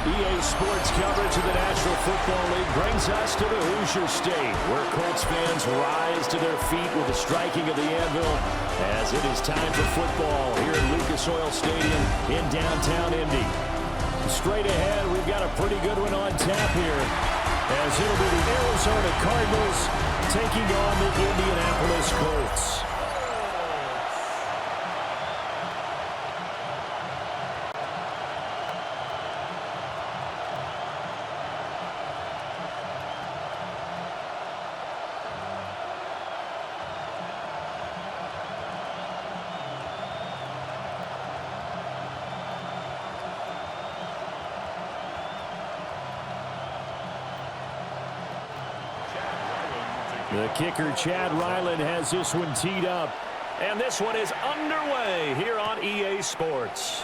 EA Sports coverage of the National Football League brings us to the Hoosier State, where Colts fans rise to their feet with the striking of the anvil as it is time for football here at Lucas Oil Stadium in downtown Indy. Straight ahead, we've got a pretty good one on tap here, as it'll be the Arizona Cardinals taking on the Indianapolis Colts. The kicker, Chad Ryland, has this one teed up. And this one is underway here on EA Sports.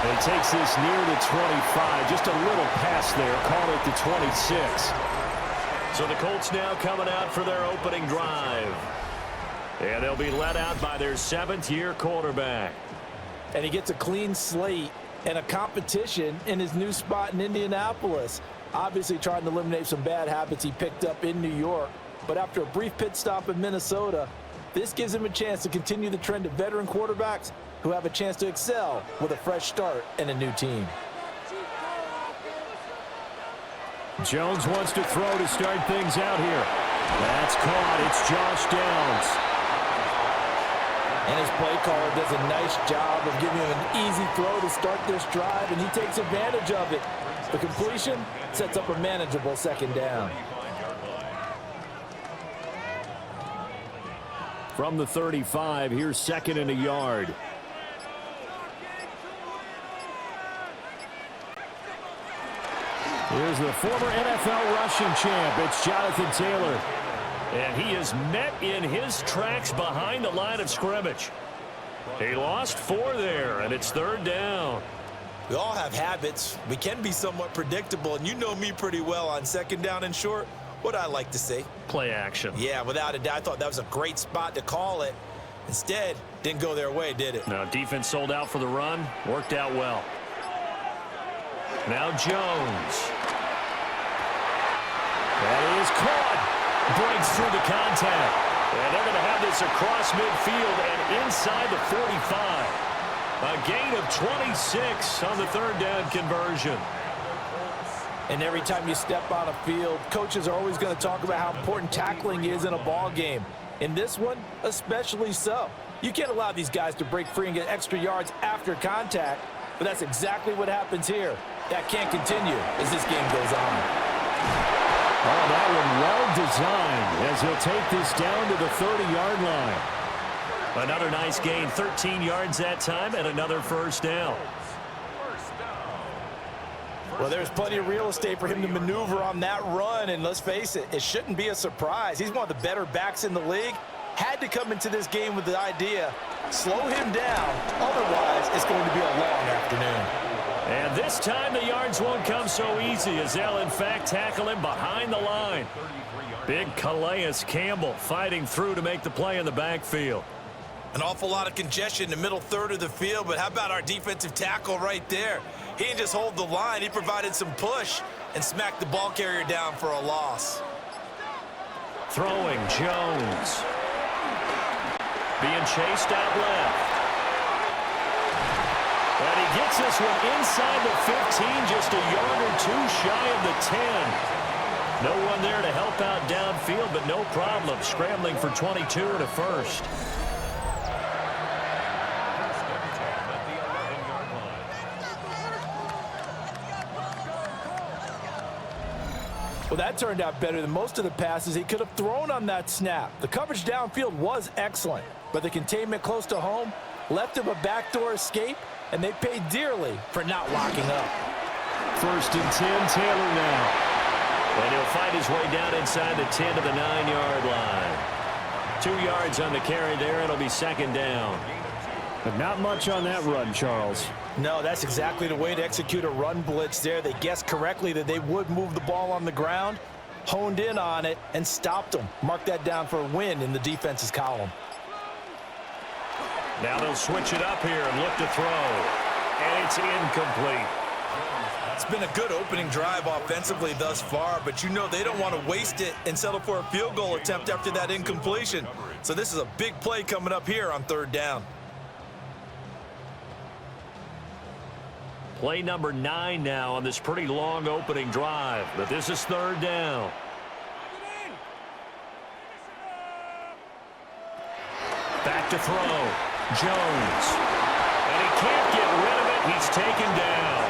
And he takes this near the 25. Just a little pass there. Call it the 26. So the Colts now coming out for their opening drive. And they'll be led out by their seventh-year quarterback. And he gets a clean slate and a competition in his new spot in Indianapolis. Obviously trying to eliminate some bad habits he picked up in New York. But after a brief pit stop in Minnesota, this gives him a chance to continue the trend of veteran quarterbacks who have a chance to excel with a fresh start and a new team. Jones wants to throw to start things out here. That's caught. It's Josh Downs. And his play caller does a nice job of giving him an easy throw to start this drive, and he takes advantage of it. The completion sets up a manageable second down. From the 35, here's second and a yard. Here's the former NFL rushing champ. It's Jonathan Taylor. And he is met in his tracks behind the line of scrimmage. He lost 4 there, and it's third down. We all have habits. We can be somewhat predictable, and you know me pretty well on second down and short. What I like to say? Play action. Yeah, without a doubt. I thought that was a great spot to call it. Instead, didn't go their way, did it? No, defense sold out for the run. Worked out well. Now Jones. That is caught. Breaks through the contact. And they're going to have this across midfield and inside the 45. A gain of 26 on the third down conversion. And every time you step on a field, coaches are always going to talk about how important tackling is in a ball game. In this one, especially so. You can't allow these guys to break free and get extra yards after contact, but that's exactly what happens here. That can't continue as this game goes on. Oh, that one well designed as he'll take this down to the 30-yard line. Another nice gain, 13 yards that time, and another first down. Well, there's plenty of real estate for him to maneuver on that run, and let's face it, it shouldn't be a surprise. He's one of the better backs in the league. Had to come into this game with the idea, slow him down, otherwise it's going to be a long afternoon. And this time the yards won't come so easy as they'll, in fact, tackle him behind the line. Big Calais Campbell fighting through to make the play in the backfield. An awful lot of congestion in the middle third of the field, but how about our defensive tackle right there? He didn't just hold the line, he provided some push and smacked the ball carrier down for a loss. Throwing Jones. Being chased out left. And he gets this one inside the 15, just a yard or two shy of the 10. No one there to help out downfield, but no problem. Scrambling for 22 and a first. Well, that turned out better than most of the passes he could have thrown on that snap. The coverage downfield was excellent, but the containment close to home left him a backdoor escape, and they paid dearly for not locking up. First and 10, Taylor now. And he'll fight his way down inside the 10 to the 9-yard line. 2 yards on the carry there. It'll be second down. But not much on that run, Charles. No, that's exactly the way to execute a run blitz there. They guessed correctly that they would move the ball on the ground, honed in on it, and stopped them. Mark that down for a win in the defense's column. Now they'll switch it up here and look to throw. and it's incomplete. It's been a good opening drive offensively thus far, but you know they don't want to waste it and settle for a field goal attempt after that incompletion. So this is a big play coming up here on 3rd down. Play number 9 now on this pretty long opening drive, but this is 3rd down. Back to throw. Jones. And he can't get rid of it. He's taken down.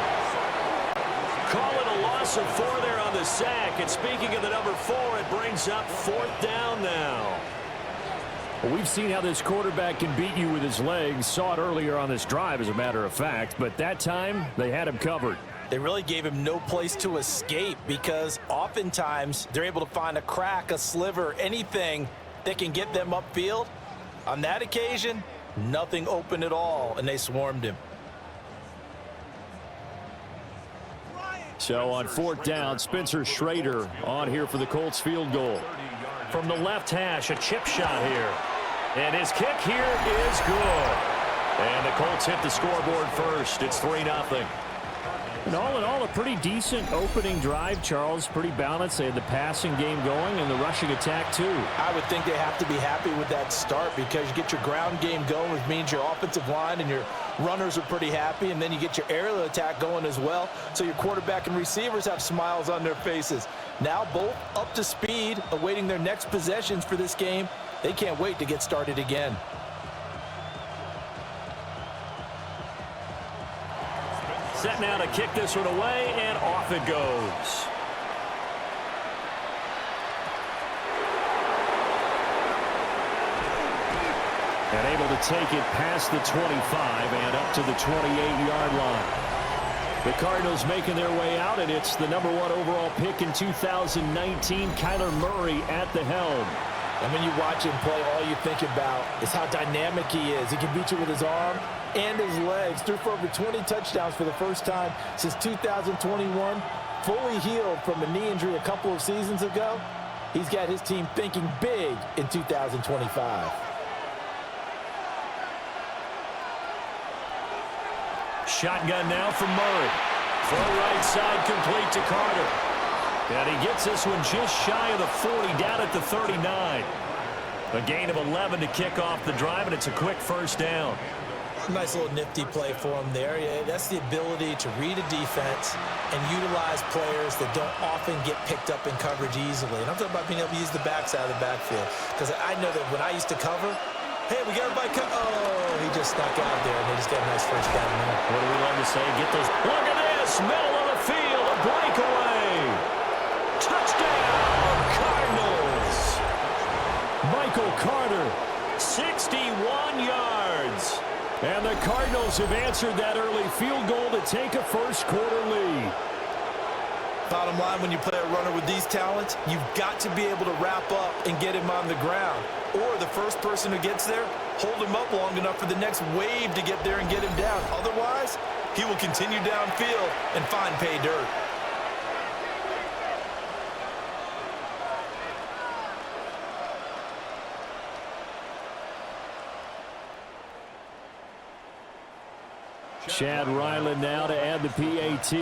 Call it a loss of 4 there on the sack. And speaking of the number 4, it brings up 4th down now. Well, we've seen how this quarterback can beat you with his legs. Saw it earlier on this drive, as a matter of fact. But that time, they had him covered. They really gave him no place to escape because oftentimes they're able to find a crack, a sliver, anything that can get them upfield. On that occasion, nothing open at all, and they swarmed him. So on 4th down, Spencer Schrader on here for the Colts field goal. From the left hash, a chip shot here. And his kick here is good. And the Colts hit the scoreboard first. It's 3-0. And all in all, a pretty decent opening drive, Charles. Pretty balanced. They had the passing game going and the rushing attack, too. I would think they have to be happy with that start because you get your ground game going, which means your offensive line and your runners are pretty happy, and then you get your aerial attack going as well. So your quarterback and receivers have smiles on their faces. Now both up to speed, awaiting their next possessions for this game. They can't wait to get started again. Set now to kick this one away, and off it goes. And able to take it past the 25 and up to the 28-yard line. The Cardinals making their way out, and it's the number 1 overall pick in 2019, Kyler Murray at the helm. And when you watch him play, all you think about is how dynamic he is. He can beat you with his arm and his legs. Threw for over 20 touchdowns for the first time since 2021. Fully healed from a knee injury a couple of seasons ago. He's got his team thinking big in 2025. Shotgun now from Murray. Throw right side complete to Carter. And he gets this one just shy of the 40, down at the 39. A gain of 11 to kick off the drive, and it's a quick first down. Nice little nifty play for him there. Yeah, that's the ability to read a defense and utilize players that don't often get picked up in coverage easily. And I'm talking about being able to use the backside of the backfield. Because I know that when I used to cover, hey, we got everybody oh, he just snuck out there, and they just got a nice first down there. What do we love to say? Get those. Look at this. Middle of the field. A breakaway. Touchdown, Cardinals. Michael Carter. 61 yards. And the Cardinals have answered that early field goal to take a first-quarter lead. Bottom line, when you play a runner with these talents, you've got to be able to wrap up and get him on the ground. Or the first person who gets there, hold him up long enough for the next wave to get there and get him down. Otherwise, he will continue downfield and find pay dirt. Chad Ryland now to add the PAT.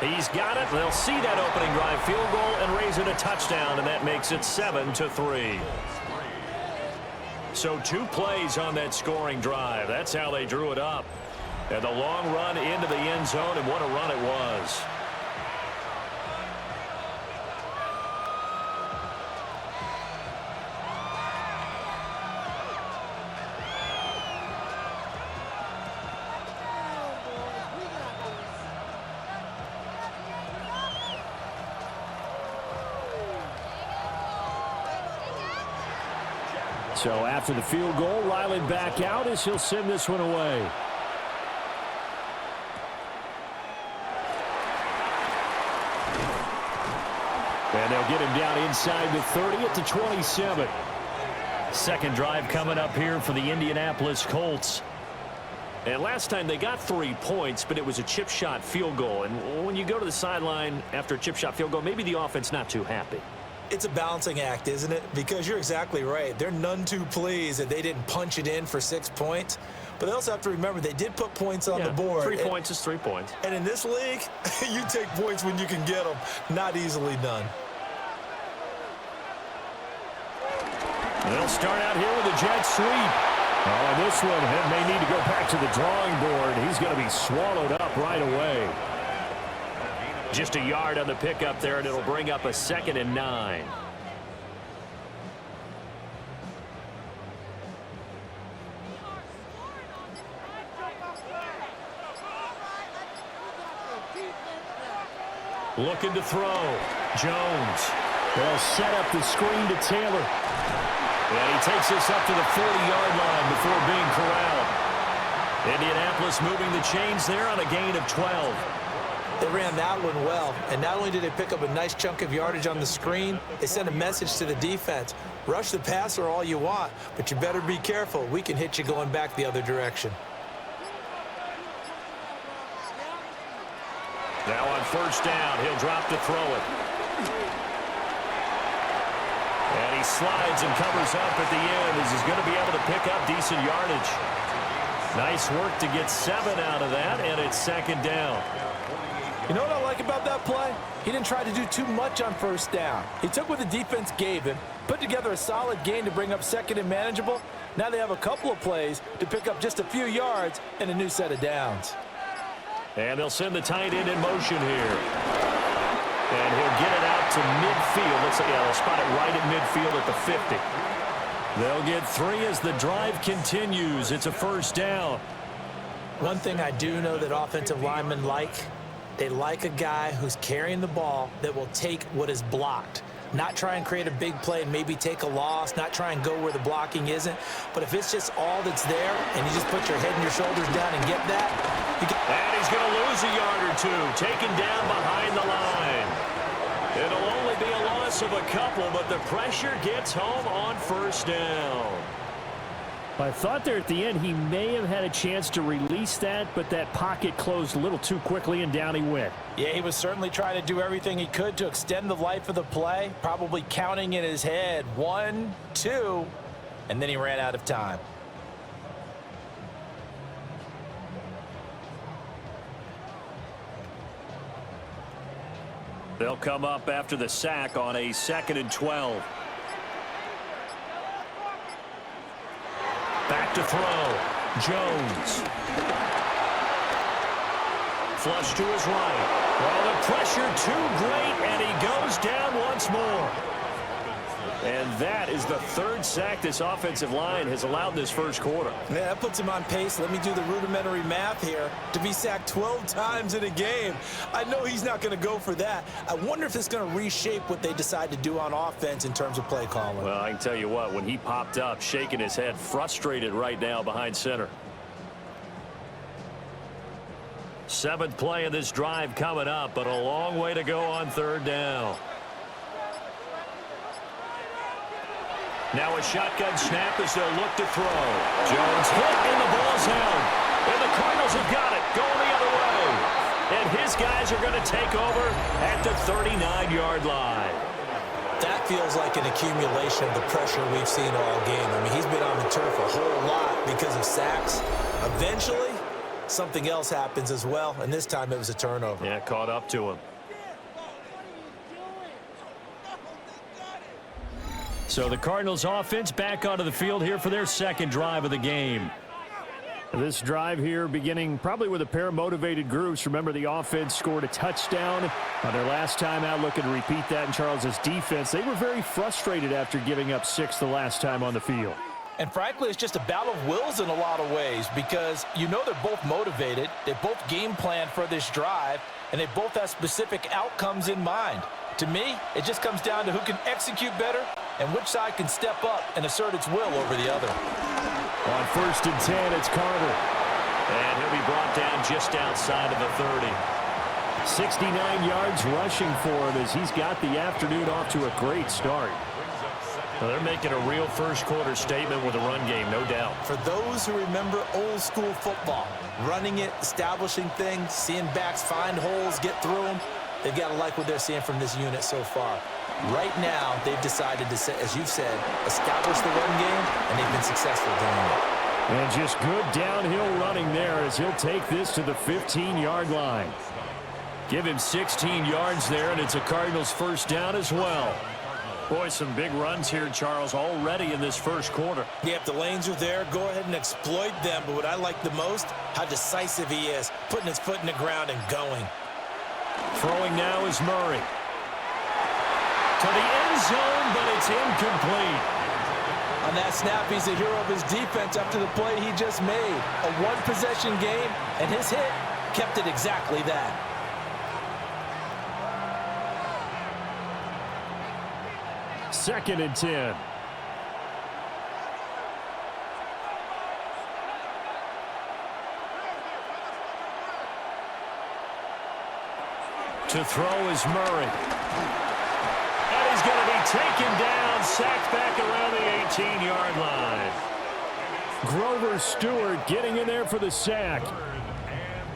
He's got it. They'll see that opening drive field goal and raise it a touchdown, and that makes it 7-3. So 2 plays on that scoring drive. That's how they drew it up. And the long run into the end zone, and what a run it was. So after the field goal, Ryland back out as he'll send this one away. And they'll get him down inside the 30 at the 27. Second drive coming up here for the Indianapolis Colts. And last time they got 3 points, but it was a chip shot field goal. And when you go to the sideline after a chip shot field goal, maybe the offense not too happy. It's a balancing act, isn't it? Because you're exactly right. They're none too pleased that they didn't punch it in for 6 points. But they also have to remember they did put points on the board. 3 points is 3 points. And in this league, you take points when you can get them. Not easily done. They'll start out here with a jet sweep. Oh, and this one may need to go back to the drawing board. He's going to be swallowed up right away. Just a yard on the pickup there, and it'll bring up a 2nd and 9. Looking to throw. Jones. They'll set up the screen to Taylor. And he takes this up to the 40-yard line before being corralled. Indianapolis moving the chains there on a gain of 12. They ran that one well, and not only did they pick up a nice chunk of yardage on the screen, they sent a message to the defense. Rush the passer all you want, but you better be careful. We can hit you going back the other direction. Now on 1st down, he'll drop to throw it. And he slides and covers up at the end as he's going to be able to pick up decent yardage. Nice work to get 7 out of that, and it's 2nd down. You know what I like about that play? He didn't try to do too much on 1st down. He took what the defense gave him, put together a solid gain to bring up 2nd and manageable. Now they have a couple of plays to pick up just a few yards and a new set of downs. And they'll send the tight end in motion here. And he'll get it out to midfield. They'll spot it right at midfield at the 50. They'll get 3 as the drive continues. It's a 1st down. One thing I do know that offensive linemen like, they like a guy who's carrying the ball that will take what is blocked. Not try and create a big play and maybe take a loss, not try and go where the blocking isn't. But if it's just all that's there and you just put your head and your shoulders down and get that, and he's going to lose a yard or 2, taken down behind the line. It'll only be a loss of a couple, but the pressure gets home on 1st down. I thought there at the end he may have had a chance to release that, but that pocket closed a little too quickly, and down he went. Yeah, he was certainly trying to do everything he could to extend the life of the play, probably counting in his head 1, 2, and then he ran out of time. They'll come up after the sack on a 2nd and 12. Back to throw. Jones. Flush to his right. Well, the pressure too great, and he goes down once more. And that is the 3rd sack this offensive line has allowed this 1st quarter. Yeah, that puts him on pace. Let me do the rudimentary math here. To be sacked 12 times in a game. I know he's not going to go for that. I wonder if it's going to reshape what they decide to do on offense in terms of play calling. Well, I can tell you what, when he popped up, shaking his head, frustrated right now behind center. 7th play of this drive coming up, but a long way to go on 3rd down. Now a shotgun snap as they'll look to throw. Jones hit, and the ball's held. And the Cardinals have got it, going the other way. And his guys are going to take over at the 39-yard line. That feels like an accumulation of the pressure we've seen all game. I mean, he's been on the turf a whole lot because of sacks. Eventually, something else happens as well, and this time it was a turnover. Yeah, caught up to him. So the Cardinals offense back onto the field here for their 2nd drive of the game. This drive here beginning probably with a pair of motivated groups. Remember, the offense scored a touchdown on their last time out, looking to repeat that in Charles's defense. They were very frustrated after giving up 6 the last time on the field. And frankly, it's just a battle of wills in a lot of ways because you know they're both motivated. They both game plan for this drive, and they both have specific outcomes in mind. To me, it just comes down to who can execute better and which side can step up and assert its will over the other. On 1st and 10, it's Carter. And he'll be brought down just outside of the 30. 69 yards rushing for him as he's got the afternoon off to a great start. Well, they're making a real 1st quarter statement with a run game, no doubt. For those who remember old school football, running it, establishing things, seeing backs find holes, get through them, they've got to like what they're seeing from this unit so far. Right now, they've decided to, as you've said, establish the run game, and they've been successful doing it. And just good downhill running there as he'll take this to the 15-yard line. Give him 16 yards there, and it's a Cardinals first down as well. Boy, some big runs here, Charles, already in this first quarter. Yeah, if the lanes are there, go ahead and exploit them. But what I like the most, how decisive he is, putting his foot in the ground and going. Throwing now is Murray. To the end zone, but it's incomplete. On that snap, he's a hero of his defense after the play he just made. A one-possession game, and his hit kept it exactly that. Second and 10. To throw is Murray. And he's going to be taken down, sacked back around the 18-yard line. Grover Stewart getting in there for the sack.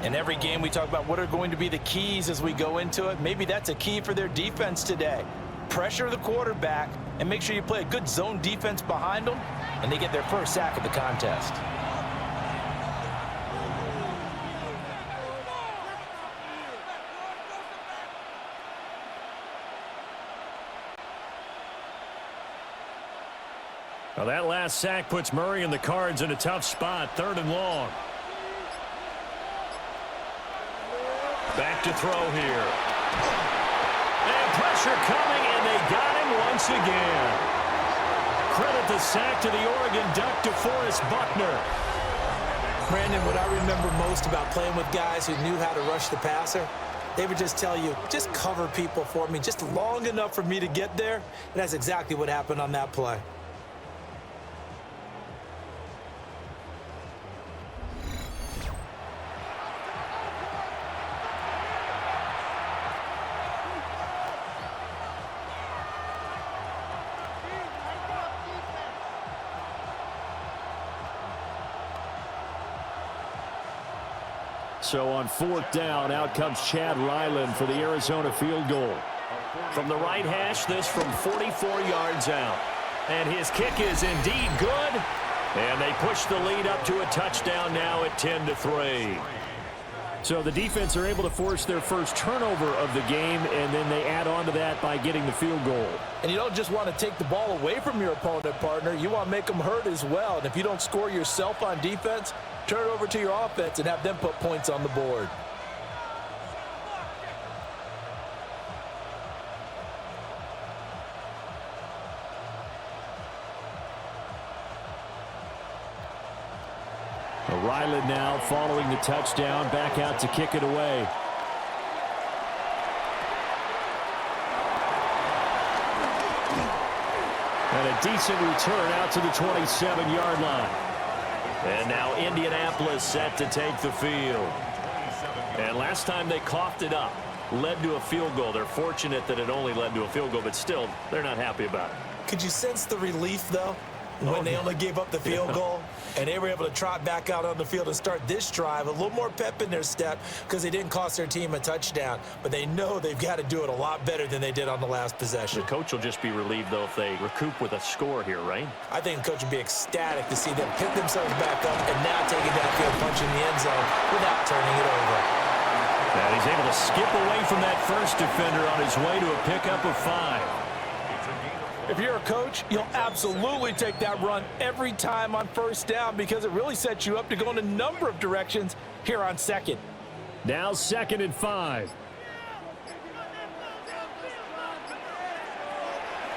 In every game we talk about what are going to be the keys as we go into it. Maybe that's a key for their defense today. Pressure the quarterback and make sure you play a good zone defense behind them, and they get their first sack of the contest. Well, that last sack puts Murray and the Cards in a tough spot, 3rd and long. Back to throw here. And pressure coming, and they got him once again. Credit the sack to the Oregon Duck, DeForest Buckner. Brandon, what I remember most about playing with guys who knew how to rush the passer, they would just tell you, just cover people for me, just long enough for me to get there. And that's exactly what happened on that play. So on 4th down, out comes Chad Ryland for the Arizona field goal. From the right hash, this from 44 yards out. And his kick is indeed good. And they push the lead up to a touchdown now at 10-3. So the defense are able to force their first turnover of the game, and then they add on to that by getting the field goal. And you don't just want to take the ball away from your opponent, partner. You want to make them hurt as well. And if you don't score yourself on defense, turn it over to your offense and have them put points on the board. Ryland now following the touchdown, back out to kick it away. And a decent return out to the 27-yard line. And now Indianapolis set to take the field. And last time they coughed it up, led to a field goal. They're fortunate that it only led to a field goal, but still, they're not happy about it. Could you sense the relief, though, when they only gave up the field goal? And they were able to trot back out on the field and start this drive. A little more pep in their step because they didn't cost their team a touchdown. But they know they've got to do it a lot better than they did on the last possession. The coach will just be relieved, though, if they recoup with a score here, right? I think the coach would be ecstatic to see them pick themselves back up and now take it downfield, punching the end zone without turning it over. And he's able to skip away from that first defender on his way to a pickup of 5. If you're a coach, you'll absolutely take that run every time on first down because it really sets you up to go in a number of directions here on second. Now 2nd and 5.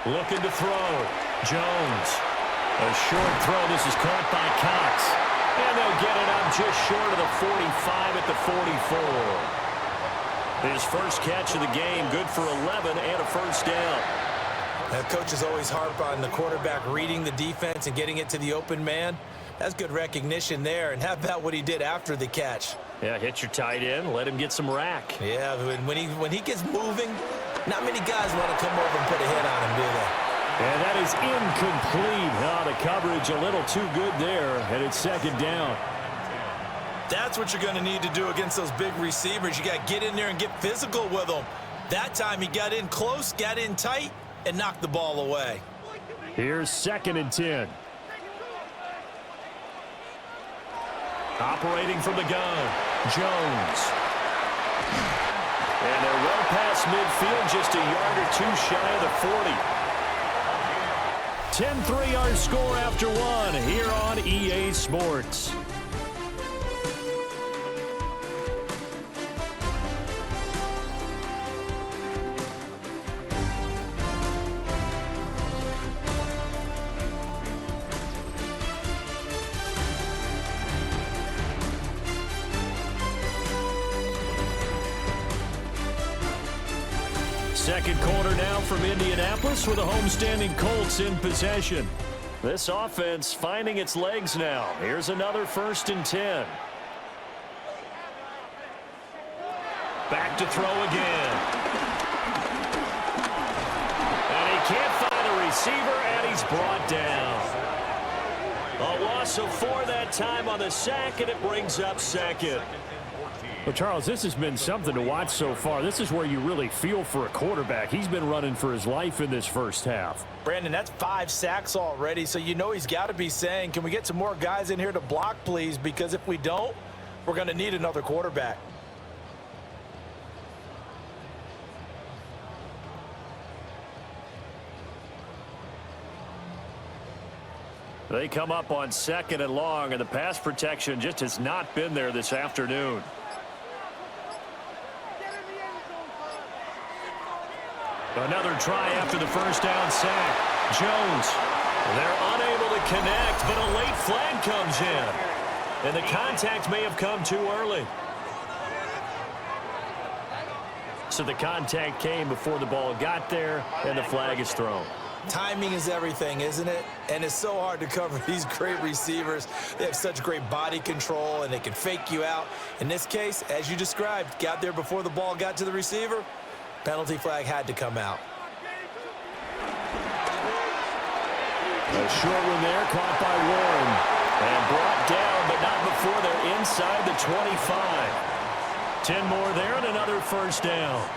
Looking to throw. Jones. A short throw. This is caught by Cox. And they'll get it up just short of the 45 at the 44. His first catch of the game, good for 11 and a first down. Coaches always harp on the quarterback reading the defense and getting it to the open man. That's good recognition there. And how about what he did after the catch? Yeah, hit your tight end, let him get some rack. Yeah, when he gets moving, not many guys want to come over and put a hit on him, do they? And that is incomplete. The coverage a little too good there, and it's 2nd down. That's what you're going to need to do against those big receivers. You got to get in there and get physical with them. That time he got in close, got in tight, and knock the ball away. Here's 2nd and 10. Operating from the gun, Jones. And they're well past midfield, just a yard or two shy of the 40. 10-3 our score after one here on EA Sports. Second quarter now from Indianapolis with the homestanding Colts in possession. This offense finding its legs now. Here's another 1st and 10. Back to throw again. And he can't find a receiver, and he's brought down. A loss of 4 that time on the sack, and it brings up 2nd. Well, Charles, this has been something to watch so far. This is where you really feel for a quarterback. He's been running for his life in this first half. Brandon, that's 5 sacks already, so you know he's got to be saying, can we get some more guys in here to block, please? Because if we don't, we're going to need another quarterback. They come up on 2nd and long, and the pass protection just has not been there this afternoon. Another try after the first down sack. Jones. They're unable to connect, but a late flag comes in. And the contact may have come too early. So the contact came before the ball got there, and the flag is thrown. Timing is everything, isn't it? And it's so hard to cover these great receivers. They have such great body control, and they can fake you out. In this case, as you described, got there before the ball got to the receiver. Penalty flag had to come out. A short one there, caught by Warren. And brought down, but not before they're inside the 25. 10 more there and another 1st down.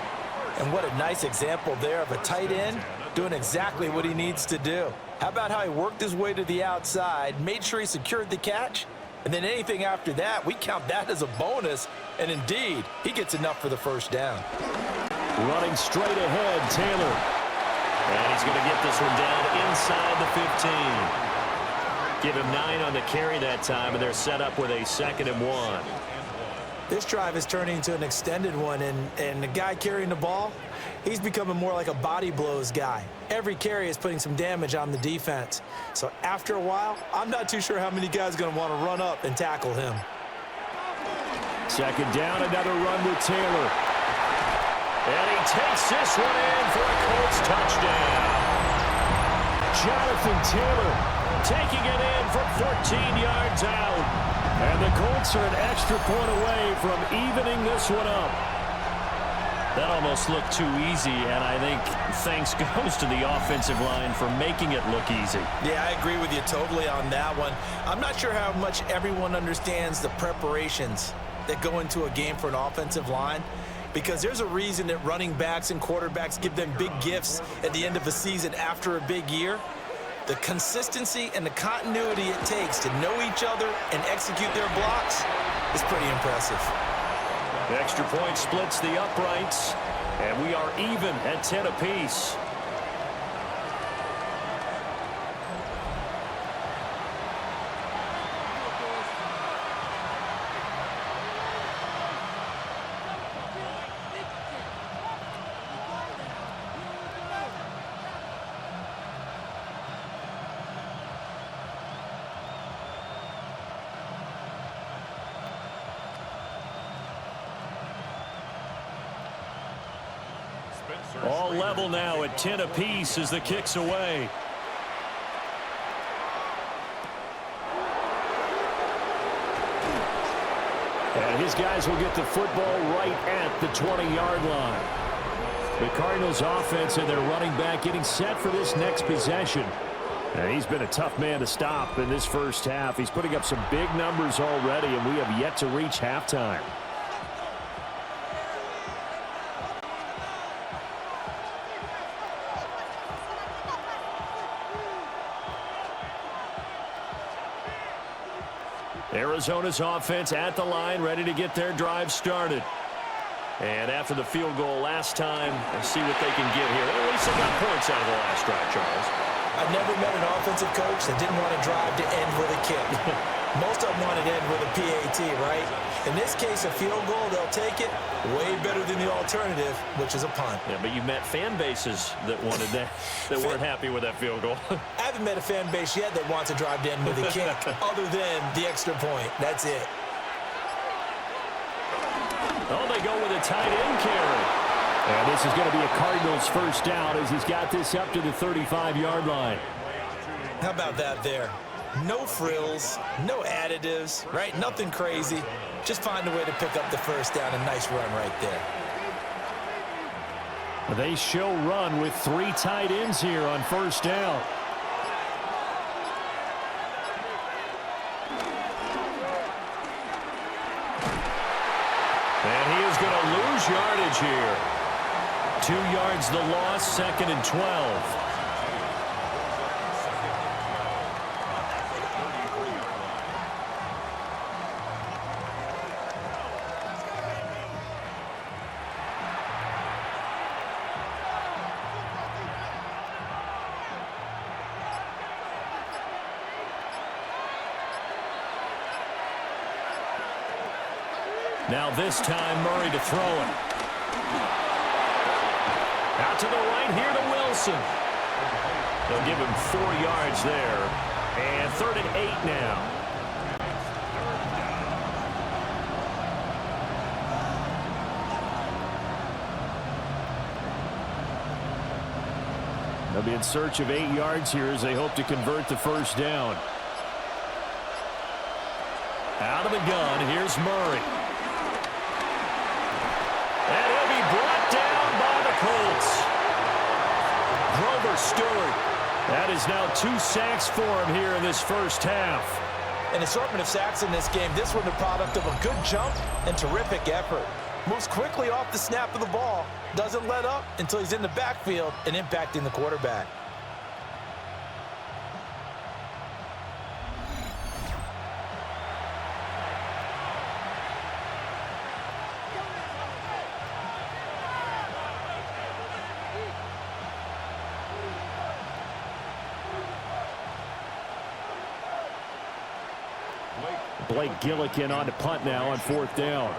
And what a nice example there of a tight end doing exactly what he needs to do. How about how he worked his way to the outside, made sure he secured the catch, and then anything after that, we count that as a bonus. And indeed, he gets enough for the 1st down. Running straight ahead, Taylor. And he's going to get this one down inside the 15. Give him 9 on the carry that time, and they're set up with a 2nd and 1. This drive is turning into an extended one, and the guy carrying the ball, he's becoming more like a body blows guy. Every carry is putting some damage on the defense. So after a while, I'm not too sure how many guys are going to want to run up and tackle him. 2nd down, another run with Taylor. And he takes this one in for a Colts touchdown. Jonathan Taylor taking it in from 14 yards out. And the Colts are an extra point away from evening this one up. That almost looked too easy, and I think thanks goes to the offensive line for making it look easy. Yeah, I agree with you totally on that one. I'm not sure how much everyone understands the preparations that go into a game for an offensive line, because there's a reason that running backs and quarterbacks give them big gifts at the end of a season after a big year. The consistency and the continuity it takes to know each other and execute their blocks is pretty impressive. The extra point splits the uprights, and we are even at 10 apiece. All level now at 10 apiece as the kick's away. And his guys will get the football right at the 20-yard line. The Cardinals offense and their running back getting set for this next possession. And he's been a tough man to stop in this first half. He's putting up some big numbers already, and we have yet to reach halftime. Arizona's offense at the line, ready to get their drive started. And after the field goal last time, let's see what they can get here. At least they got points out of the last drive, Charles. I've never met an offensive coach that didn't want to drive to end with a kick. Most of them want to end with a PAT, right? In this case, a field goal, they'll take it. Way better than the alternative, which is a punt. Yeah, but you met fan bases that wanted that, that weren't happy with that field goal. I haven't met a fan base yet that wants to drive to end with a kick, other than the extra point. That's it. Oh, they go with a tight end carry. And this is going to be a Cardinals first down as he's got this up to the 35-yard line. How about that there? No frills, no additives, right? Nothing crazy. Just find a way to pick up the first down. A nice run right there. They show run with 3 tight ends here on first down. And he is going to lose yardage here. 2 yards the loss, 2nd and 12. Now this time, Murray to throw it. Out to the right here to Wilson. They'll give him 4 yards there. And 3rd and 8 now. They'll be in search of 8 yards here as they hope to convert the first down. Out of the gun, here's Murray. And he'll be brought down by the Colts. Grover Stewart. That is now 2 sacks for him here in this first half. An assortment of sacks in this game. This one the product of a good jump and terrific effort. Moves quickly off the snap of the ball. Doesn't let up until he's in the backfield and impacting the quarterback. Blake Gillikin on to punt now on 4th down.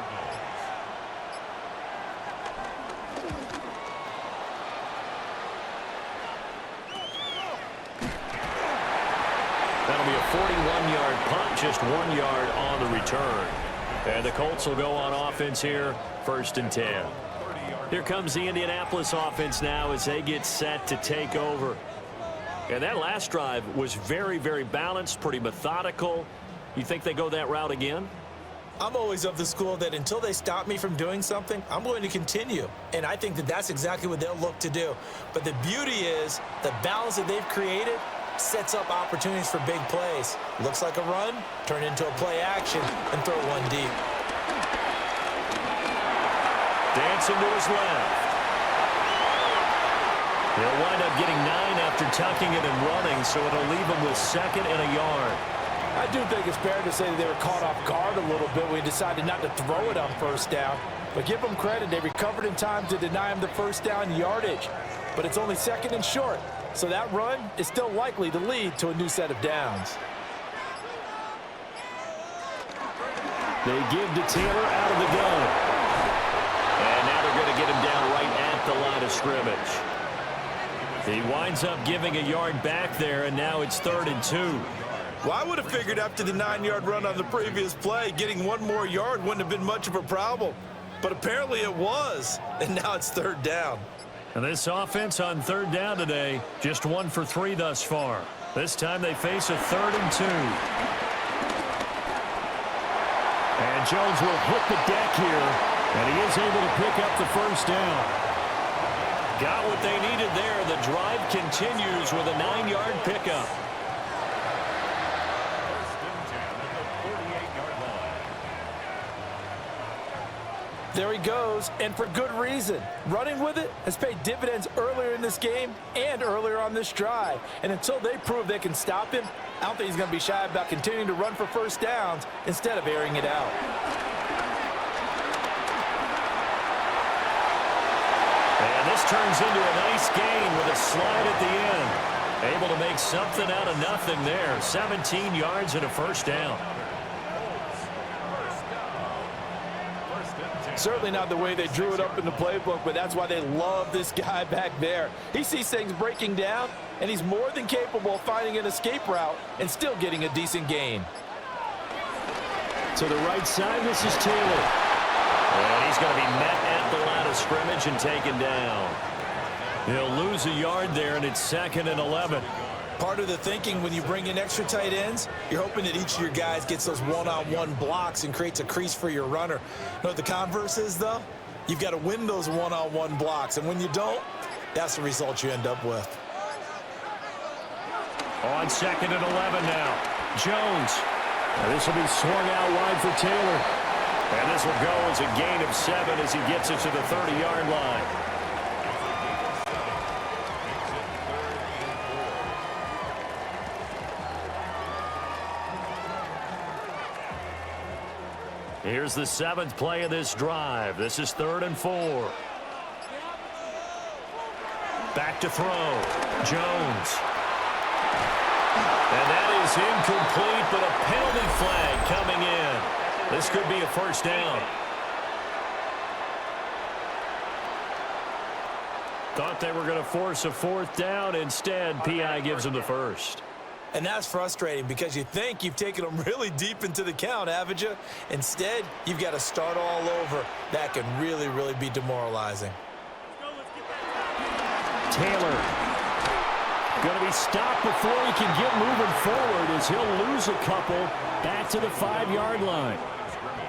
That'll be a 41-yard punt, just 1 yard on the return. And the Colts will go on offense here, 1st and 10. Here comes the Indianapolis offense now as they get set to take over. And that last drive was very, very balanced, pretty methodical. You think they go that route again? I'm always of the school that until they stop me from doing something, I'm going to continue. And I think that that's exactly what they'll look to do. But the beauty is the balance that they've created sets up opportunities for big plays. Looks like a run, turn into a play action, and throw one deep. Dancing to his left. He'll wind up getting 9 after tucking it and running, so it'll leave him with 2nd and a yard. I do think it's fair to say that they were caught off guard a little bit when he decided not to throw it on first down. But give them credit, they recovered in time to deny him the first down yardage. But it's only 2nd and short, so that run is still likely to lead to a new set of downs. They give to Taylor out of the gun. And now they're going to get him down right at the line of scrimmage. He winds up giving a yard back there, and now it's 3rd and 2. Well, I would have figured after the 9-yard run on the previous play, getting 1 more yard wouldn't have been much of a problem. But apparently it was, and now it's 3rd down. And this offense on 3rd down today, just 1 for 3 thus far. This time they face a 3rd and 2. And Jones will hit the deck here, and he is able to pick up the first down. Got what they needed there. The drive continues with a 9-yard pickup. There he goes, and for good reason. Running with it has paid dividends earlier in this game and earlier on this drive. And until they prove they can stop him, I don't think he's going to be shy about continuing to run for first downs instead of airing it out. And this turns into a nice gain with a slide at the end. Able to make something out of nothing there. 17 yards and a first down. Certainly not the way they drew it up in the playbook, but that's why they love this guy back there. He sees things breaking down, and he's more than capable of finding an escape route and still getting a decent gain. To the right side, this is Taylor. And he's going to be met at the line of scrimmage and taken down. He'll lose a yard there, and it's 2nd and 11. Part of the thinking when you bring in extra tight ends, you're hoping that each of your guys gets those one-on-one blocks and creates a crease for your runner. You know what the converse is, though? You've got to win those one-on-one blocks, and when you don't, that's the result you end up with. On 2nd and 11 now. Jones. And this will be swung out wide for Taylor. And this will go as a gain of 7 as he gets it to the 30-yard line. Here's the 7th play of this drive. This is 3rd and 4. Back to throw. Jones. And that is incomplete, but a penalty flag coming in. This could be a first down. Thought they were going to force a 4th down. Instead, P.I. gives them the first. And that's frustrating because you think you've taken them really deep into the count, haven't you? Instead, you've got to start all over. That can really, really be demoralizing. Taylor going to be stopped before he can get moving forward as he'll lose a couple back to the 5-yard line.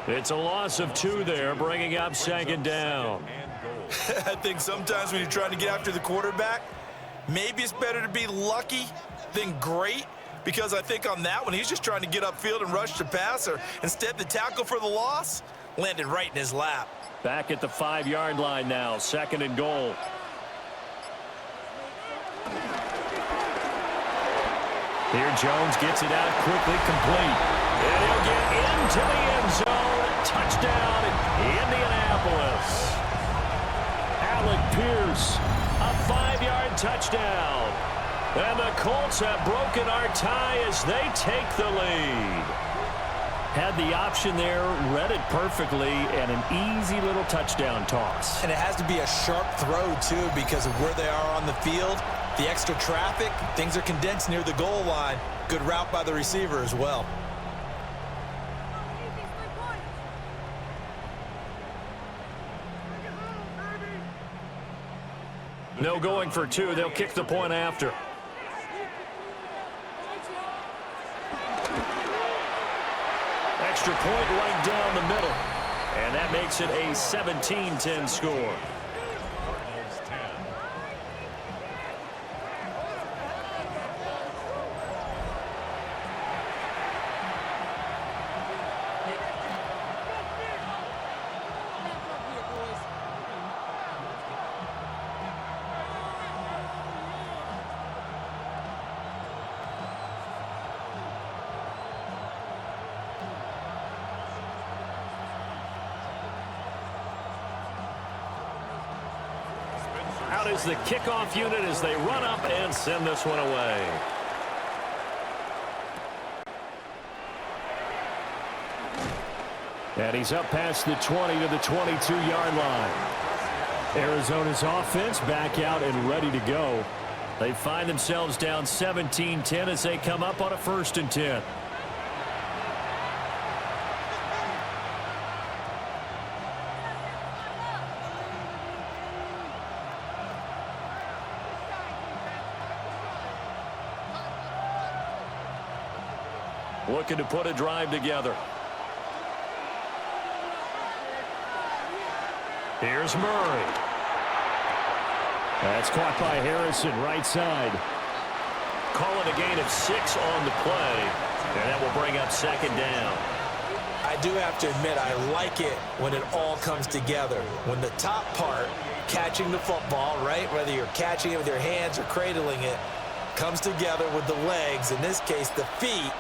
It's a loss of 2 there, bringing up 2nd down. I think sometimes when you're trying to get after the quarterback, maybe it's better to be lucky than great, because I think on that one, he's just trying to get upfield and rush the passer. Instead, the tackle for the loss landed right in his lap. Back at the 5-yard line now, 2nd and goal. Here Jones gets it out quickly, complete. And he'll get into the end zone. Touchdown, Indianapolis. Alec Pierce, a 5-yard touchdown. And the Colts have broken our tie as they take the lead. Had the option there, read it perfectly, and an easy little touchdown toss. And it has to be a sharp throw, too, because of where they are on the field. The extra traffic, things are condensed near the goal line. Good route by the receiver as well. No going for 2. They'll kick the point after. Extra point right down the middle. And that makes it a 17-10 score. Out is the kickoff unit as they run up and send this one away. And he's up past the 20 to the 22-yard line. Arizona's offense back out and ready to go. They find themselves down 17-10 as they come up on a 1st and 10. Looking to put a drive together. Here's Murray. That's caught by Harrison, right side. Calling a gain of 6 on the play, and that will bring up 2nd down. I do have to admit, I like it when it all comes together. When the top part, catching the football, right, whether you're catching it with your hands or cradling it, comes together with the legs, in this case the feet,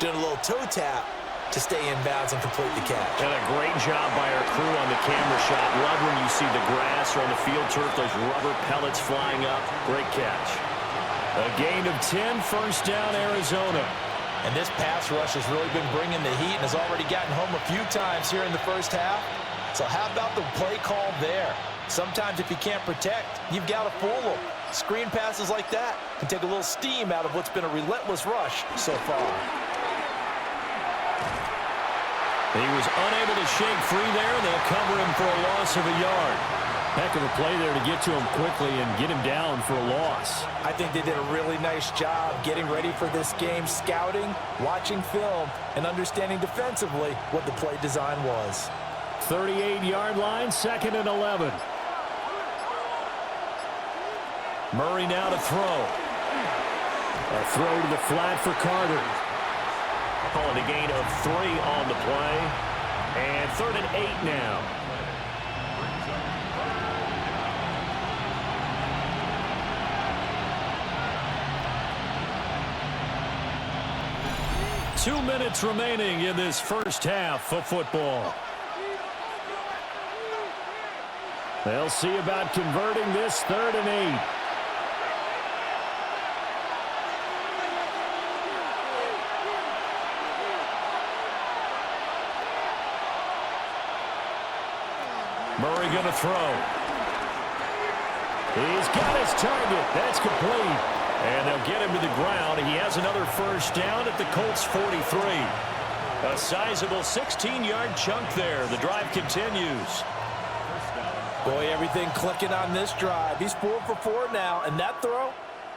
doing a little toe tap to stay in bounds and complete the catch. And a great job by our crew on the camera shot. Love when you see the grass or on the field turf, those rubber pellets flying up. Great catch. A gain of 10, first down, Arizona. And this pass rush has really been bringing the heat and has already gotten home a few times here in the first half. So how about the play call there? Sometimes if you can't protect, you've got to fool them. Screen passes like that can take a little steam out of what's been a relentless rush so far. He was unable to shake free there. They'll cover him for a loss of a yard. Heck of a play there to get to him quickly and get him down for a loss. I think they did a really nice job getting ready for this game, scouting, watching film, and understanding defensively what the play design was. 38-yard line, 2nd and 11. Murray now to throw. A throw to the flat for Carter. Calling a gain of 3 on the play. And 3rd and 8 now. Two minutes remaining in this first half of football. They'll see about converting this 3rd and 8. Murray going to throw. He's got his target. That's complete. And they'll get him to the ground. He has another first down at the Colts 43. A sizable 16-yard chunk there. The drive continues. Boy, everything clicking on this drive. He's 4 for 4 now, and that throw,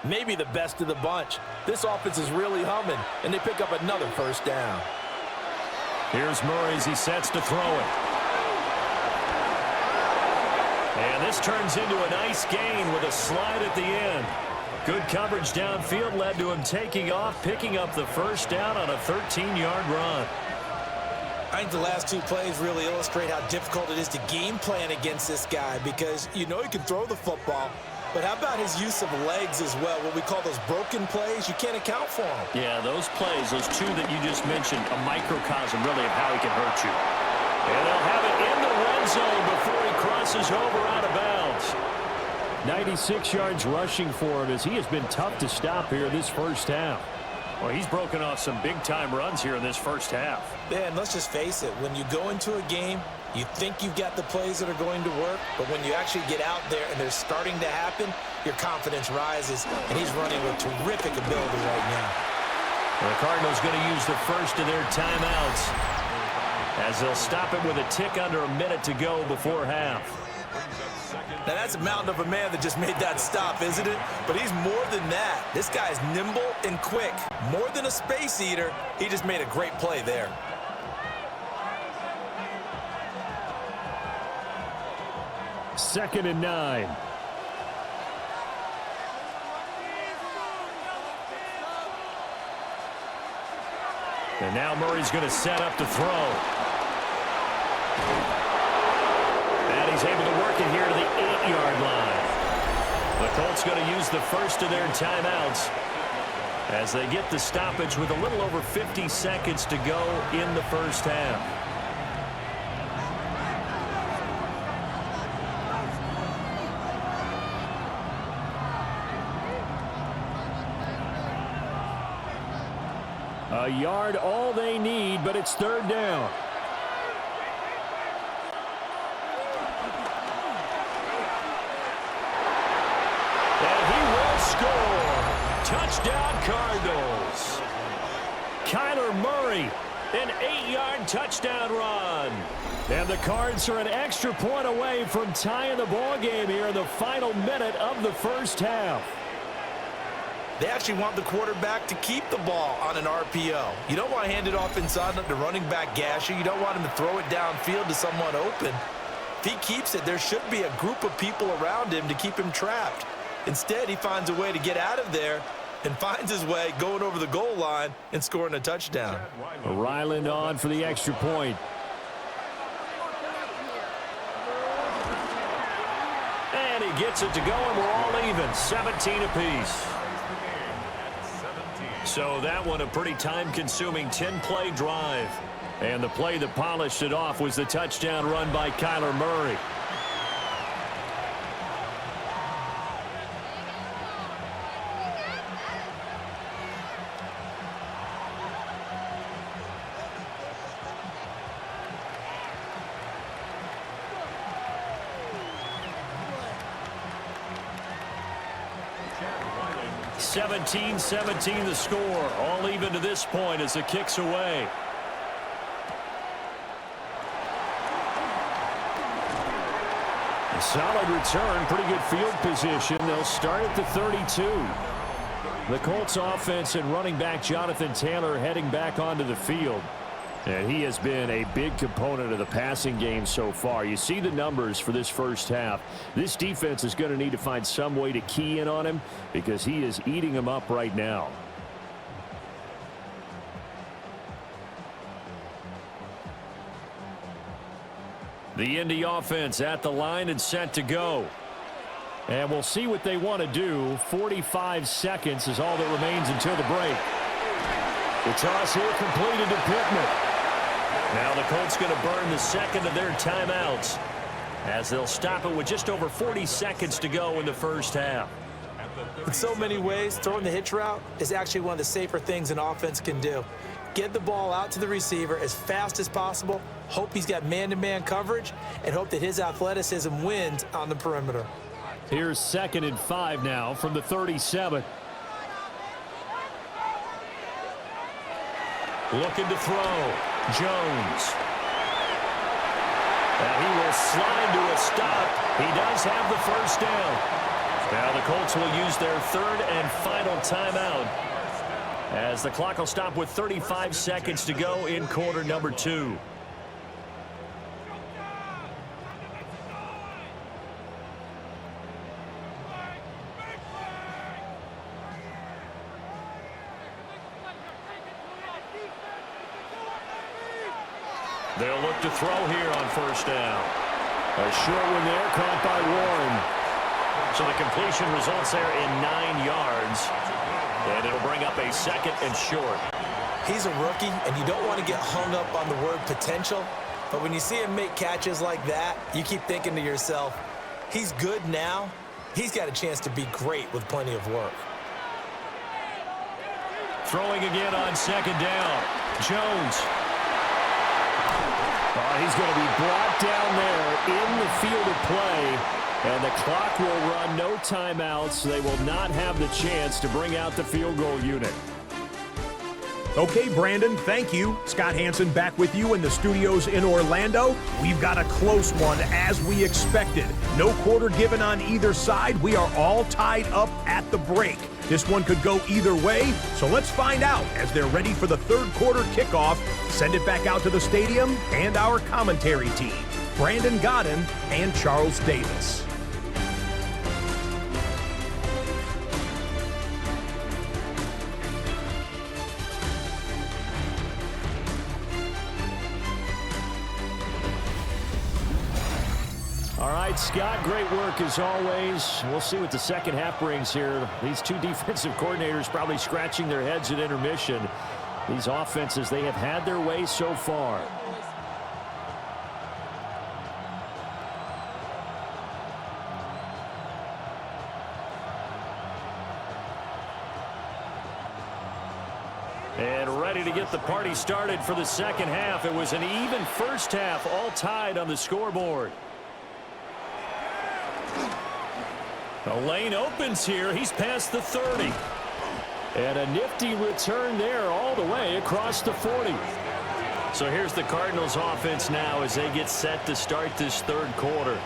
maybe the best of the bunch. This offense is really humming, and they pick up another first down. Here's Murray as he sets to throw it. And this turns into a nice gain with a slide at the end. Good coverage downfield led to him taking off, picking up the first down on a 13-yard run. I think the last two plays really illustrate how difficult it is to game plan against this guy because you know he can throw the football, but how about his use of legs as well, what we call those broken plays? You can't account for them. Yeah, those plays, those two that you just mentioned, a microcosm really of how he can hurt you. And they'll have it in the red zone before he crosses over out of bounds. 96 yards rushing for him as he has been tough to stop here this first half. Well, he's broken off some big-time runs here in this first half. Yeah, and let's just face it. When you go into a game, you think you've got the plays that are going to work, but when you actually get out there and they're starting to happen, your confidence rises, and he's running with terrific ability right now. Well, the Cardinals going to use the first of their timeouts as they'll stop it with a tick under a minute to go before half. Now, that's a mountain of a man that just made that stop, isn't it? But he's more than that. This guy's nimble and quick. More than a space eater, he just made a great play there. Second and 9. And now Murray's going to set up to throw. And he's able to work it here to the 8-yard line. The Colts going to use the first of their timeouts as they get the stoppage with a little over 50 seconds to go in the first half. A yard all they need, but it's third down. And he will score. Touchdown, Cardinals. Kyler Murray, an 8-yard touchdown run. And the Cards are an extra point away from tying the ball game here in the final minute of the first half. They actually want the quarterback to keep the ball on an RPO. You don't want to hand it off inside the running back gasher. You don't want him to throw it downfield to someone open. If he keeps it, there should be a group of people around him to keep him trapped. Instead, he finds a way to get out of there and finds his way going over the goal line and scoring a touchdown. Ryland on for the extra point. And he gets it to go, and we're all even, 17 apiece. So that one a pretty time-consuming 10-play drive. And the play that polished it off was the touchdown run by Kyler Murray. (17-17) the score. All even to this point as the kick's away. A solid return, pretty good field position. They'll start at the 32. The Colts offense and running back Jonathan Taylor heading back onto the field. And he has been a big component of the passing game so far. You see the numbers for this first half. This defense is going to need to find some way to key in on him because he is eating them up right now. The Indy offense at the line and set to go. And we'll see what they want to do. 45 seconds is all that remains until the break. The toss here completed to Pittman. Now the Colts going to burn the second of their timeouts as they'll stop it with just over 40 seconds to go in the first half. In so many ways, throwing the hitch route is actually one of the safer things an offense can do. Get the ball out to the receiver as fast as possible, hope he's got man-to-man coverage, and hope that his athleticism wins on the perimeter. Here's 2nd and 5 now from the 37. Looking to throw. Jones. And he will slide to a stop. He does have the first down. Now the Colts will use their 3rd and final timeout as the clock will stop with 35 seconds to go in quarter number 2. They'll look to throw here on first down. A short one there, caught by Warren. So the completion results there in 9 yards. And it'll bring up a 2nd and short. He's a rookie, and you don't want to get hung up on the word potential. But when you see him make catches like that, you keep thinking to yourself, he's good now. He's got a chance to be great with plenty of work. Throwing again on 2nd down. Jones. He's going to be brought down there in the field of play, and the clock will run, no timeouts. They will not have the chance to bring out the field goal unit. Okay, Brandon, thank you. Scott Hansen back with you in the studios in Orlando. We've got a close one, as we expected. No quarter given on either side. We are all tied up at the break. This one could go either way, so let's find out as they're ready for the 3rd quarter kickoff. Send it back out to the stadium and our commentary team, Brandon Godden and Charles Davis. All right, Scott, great work as always. We'll see what the second half brings here. These two defensive coordinators probably scratching their heads at intermission. These offenses, they have had their way so far. And ready to get the party started for the second half. It was an even first half, all tied on the scoreboard. The lane opens here. He's past the 30. And a nifty return there all the way across the 40. So here's the Cardinals offense now as they get set to start this 3rd quarter.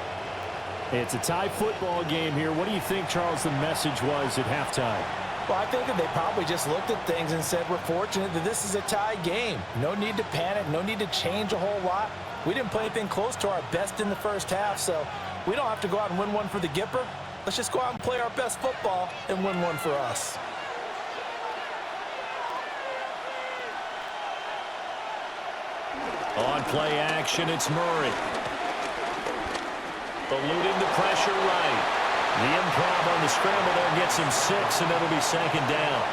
It's a tie football game here. What do you think, Charles, the message was at halftime? Well, I think that they probably just looked at things and said, we're fortunate that this is a tie game. No need to panic. No need to change a whole lot. We didn't play anything close to our best in the first half, so we don't have to go out and win one for the Gipper. Let's just go out and play our best football and win one for us. On play action, it's Murray. Eluding the pressure right. The improv on the scramble there gets him 6, and it'll be second down.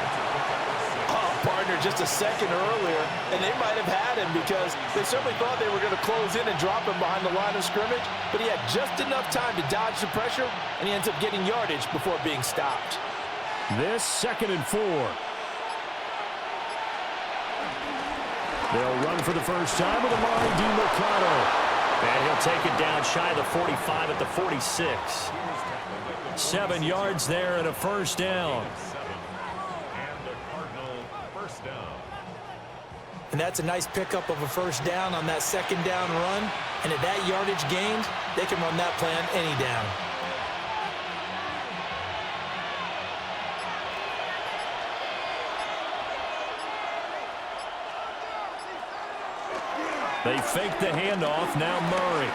Partner just a second earlier, and they might have had him because they certainly thought they were going to close in and drop him behind the line of scrimmage, but he had just enough time to dodge the pressure, and he ends up getting yardage before being stopped. This 2nd and 4. They'll run for the first time with Amari DiMercato. And he'll take it down shy of the 45 at the 46. 7 yards there and a first down. And that's a nice pickup of a first down on that 2nd down run. And at that yardage gained, they can run that plan any down. They fake the handoff. Now Murray.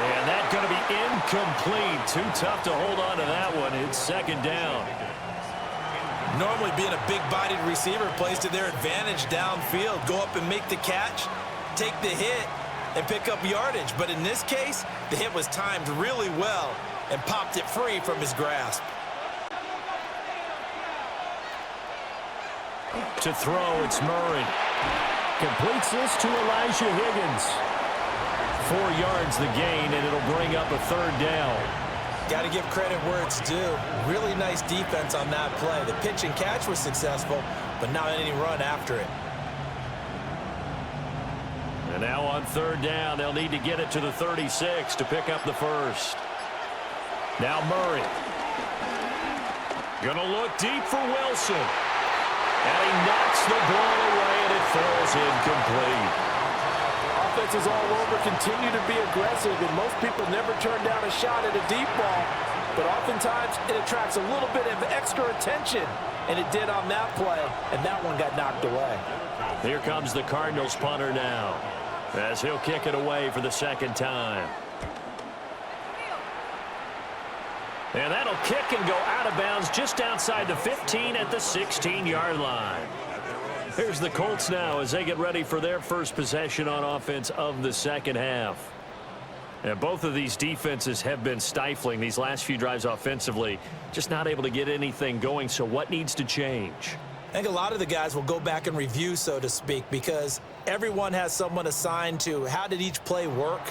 And that's going to be incomplete. Too tough to hold on to that one. It's 2nd down. Normally being a big-bodied receiver plays to their advantage downfield. Go up and make the catch, take the hit, and pick up yardage. But in this case, the hit was timed really well and popped it free from his grasp. To throw, it's Murray. Completes this to Elijah Higgins. 4 yards the gain, and it'll bring up a 3rd down. Got to give credit where it's due. Really nice defense on that play. The pitch and catch was successful, but not any run after it. And now on 3rd down, they'll need to get it to the 36 to pick up the first. Now Murray. Gonna look deep for Wilson. And he knocks the ball away, and it falls incomplete. Offenses all over continue to be aggressive, and most people never turn down a shot at a deep ball. But oftentimes, it attracts a little bit of extra attention, and it did on that play, and that one got knocked away. Here comes the Cardinals punter now, as he'll kick it away for the 2nd time. And that'll kick and go out of bounds just outside the 15 at the 16-yard line. Here's the Colts now as they get ready for their first possession on offense of the 2nd half. And both of these defenses have been stifling these last few drives offensively, just not able to get anything going. So what needs to change? I think a lot of the guys will go back and review, so to speak, because everyone has someone assigned to how did each play work.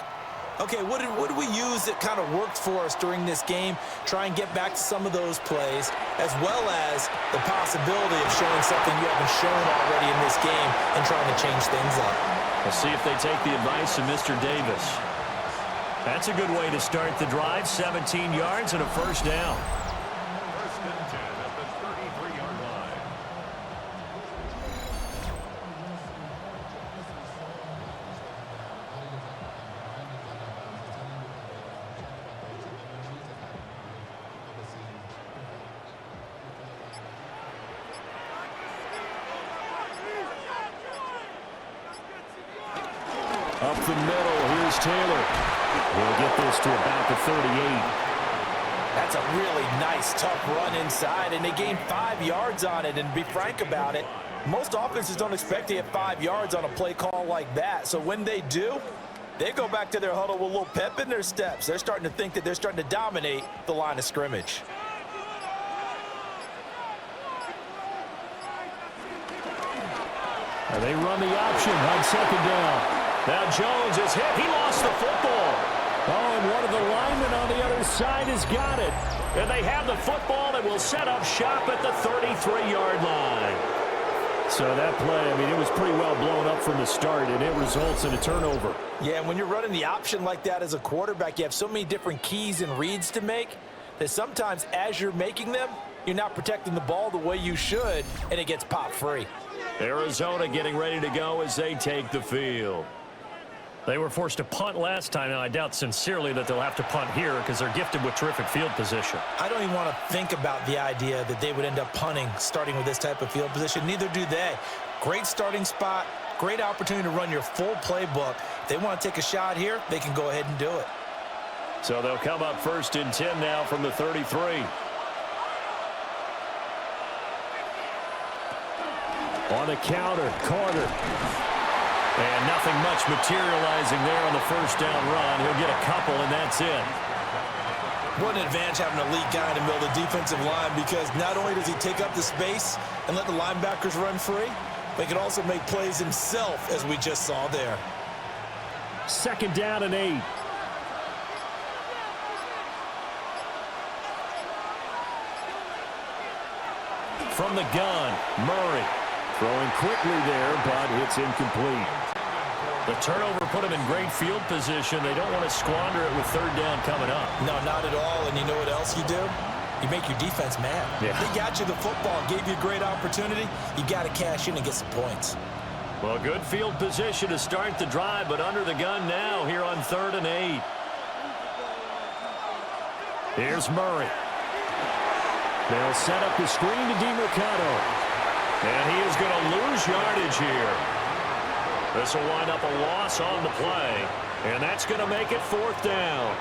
Okay, what did we use that kind of worked for us during this game? Try and get back to some of those plays, as well as the possibility of showing something you haven't shown already in this game and trying to change things up. We'll see if they take the advice of Mr. Davis. That's a good way to start the drive. 17 yards and a first down. First and 10 at the 33-yard line. Up the middle, here's Taylor. We'll get this to about the 38. That's a really nice, tough run inside, and they gained 5 yards on it. And to be frank about it, most offenses don't expect to get 5 yards on a play call like that. So when they do, they go back to their huddle with a little pep in their steps. They're starting to think that they're starting to dominate the line of scrimmage. And they run the option on 2nd down. Now Jones is hit. He lost the football. Oh, and one of the linemen on the other side has got it. And they have the football that will set up shop at the 33-yard line. So that play, I mean, it was pretty well blown up from the start, and it results in a turnover. Yeah, and when you're running the option like that as a quarterback, you have so many different keys and reads to make that sometimes as you're making them, you're not protecting the ball the way you should, and it gets popped free. Arizona getting ready to go as they take the field. They were forced to punt last time, and I doubt sincerely that they'll have to punt here because they're gifted with terrific field position. I don't even want to think about the idea that they would end up punting starting with this type of field position. Neither do they. Great starting spot, great opportunity to run your full playbook. If they want to take a shot here, they can go ahead and do it. So they'll come up 1st and 10 now from the 33. On the counter, Carter. And nothing much materializing there on the first down run. He'll get a couple, and that's it. What an advantage having an elite guy in the middle of the defensive line, because not only does he take up the space and let the linebackers run free, but he can also make plays himself, as we just saw there. Second down and 8. From the gun, Murray. Throwing quickly there, but it's incomplete. The turnover put him in great field position. They don't want to squander it with third down coming up. No, not at all. And you know what else you do? You make your defense mad. Yeah. They got you the football, gave you a great opportunity. You got to cash in and get some points. Well, good field position to start the drive, but under the gun now here on 3rd and 8. Here's Murray. They'll set up the screen to DeMercado. And he is going to lose yardage here. This will wind up a loss on the play. And that's going to make it 4th down.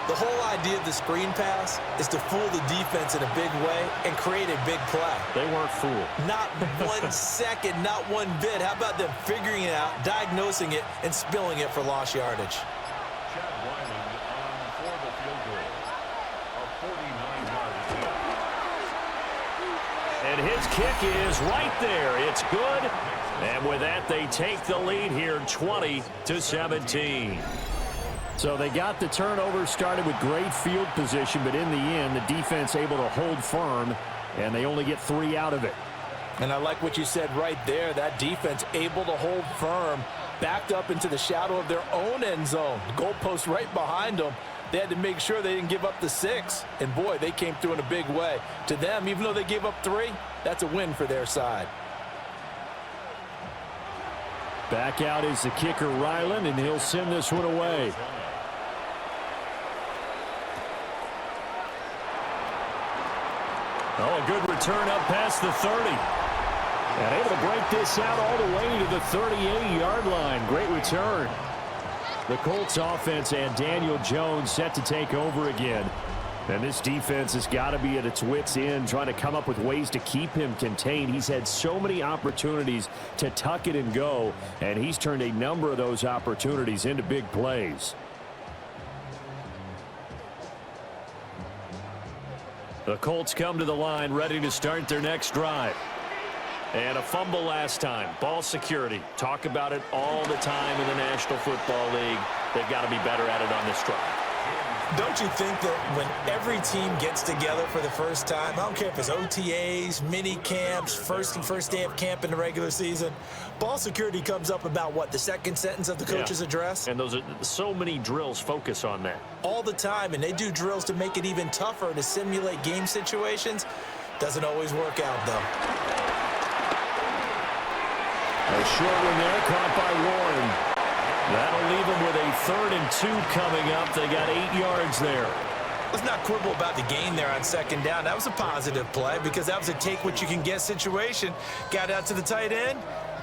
The whole idea of the screen pass is to fool the defense in a big way and create a big play. They weren't fooled. Not 1 second, not one bit. How about them figuring it out, diagnosing it, and spilling it for lost yardage? And his kick is right there. It's good. And with that, they take the lead here, 20-17. So they got the turnover started with great field position, but in the end, the defense able to hold firm, and they only get 3 out of it. And I like what you said right there. That defense able to hold firm, backed up into the shadow of their own end zone. The goalpost right behind them. They had to make sure they didn't give up the 6. And, boy, they came through in a big way. To them, even though they gave up 3, that's a win for their side. Back out is the kicker, Ryland, and he'll send this one away. Oh, a good return up past the 30. And able to break this out all the way to the 38-yard line. Great return. The Colts offense and Daniel Jones set to take over again. And this defense has got to be at its wits' end, trying to come up with ways to keep him contained. He's had so many opportunities to tuck it and go, and he's turned a number of those opportunities into big plays. The Colts come to the line ready to start their next drive. And a fumble last time. Ball security. Talk about it all the time in the National Football League. They've got to be better at it on this drive. Don't you think that when every team gets together for the first time, I don't care if it's OTAs, mini camps, first day of camp in the regular season, ball security comes up about what, the second sentence of the coach's address? And those are so many drills focus on that. All the time, and they do drills to make it even tougher to simulate game situations. Doesn't always work out, though. A short one there, caught by Warren. That'll leave them with a 3rd and 2 coming up. They got 8 yards there. Let's not quibble about the gain there on second down. That was a positive play because that was a take-what-you-can-get situation. Got out to the tight end.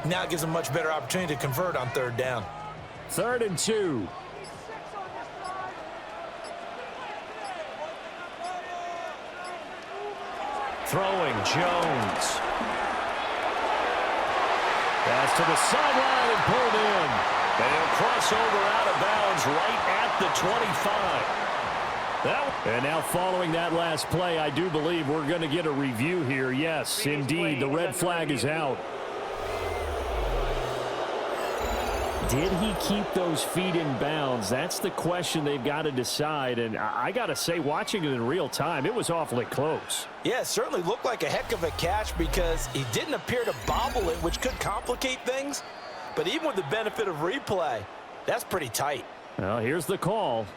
Now it gives them a much better opportunity to convert on 3rd down. 3rd and 2. Throwing, Jones. Pass to the sideline and pulled in. And he'll cross over out of bounds right at the 25. And now following that last play, I do believe we're going to get a review here. Yes, indeed, the red flag is out. Did he keep those feet in bounds? That's the question they've got to decide. And I got to say, watching it in real time, it was awfully close. Yeah, it certainly looked like a heck of a catch because he didn't appear to bobble it, which could complicate things. But even with the benefit of replay, that's pretty tight. Well, here's the call.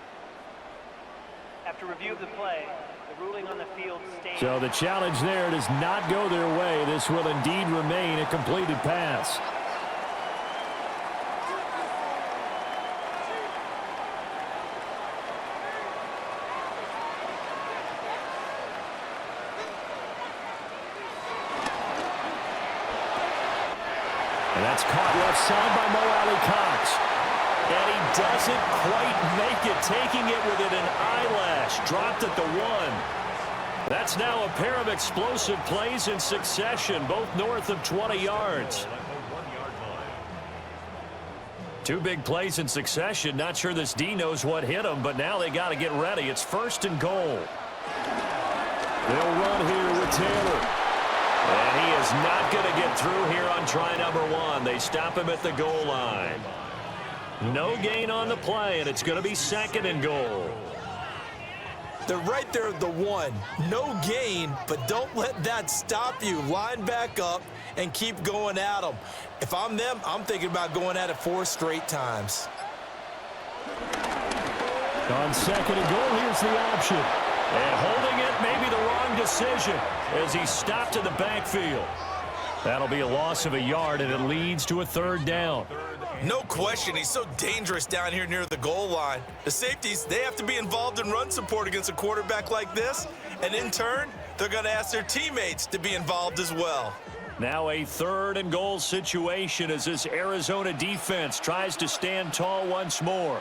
After review of the play, the ruling on the field stands. So the challenge there does not go their way. This will indeed remain a completed pass. And that's caught left side by Mo Alley-Cox. And he doesn't quite make it, taking it within an eyelash. Dropped at the 1. That's now a pair of explosive plays in succession, both north of 20 yards. Two big plays in succession. Not sure this D knows what hit him, but now they got to get ready. It's 1st and goal. They'll run here with Taylor. And he is not going to get through here on try number 1. They stop him at the goal line. No gain on the play, and it's going to be 2nd and goal. They're right there at the 1. No gain, but don't let that stop you. Line back up and keep going at them. If I'm them, I'm thinking about going at it 4 straight times. On 2nd and goal, here's the option. And holding it may be the wrong decision as he stopped in the backfield. That'll be a loss of a yard, and it leads to a 3rd down. No question, he's so dangerous down here near the goal line. The safeties, they have to be involved in run support against a quarterback like this. And in turn, they're going to ask their teammates to be involved as well. Now a 3rd and goal situation as this Arizona defense tries to stand tall once more.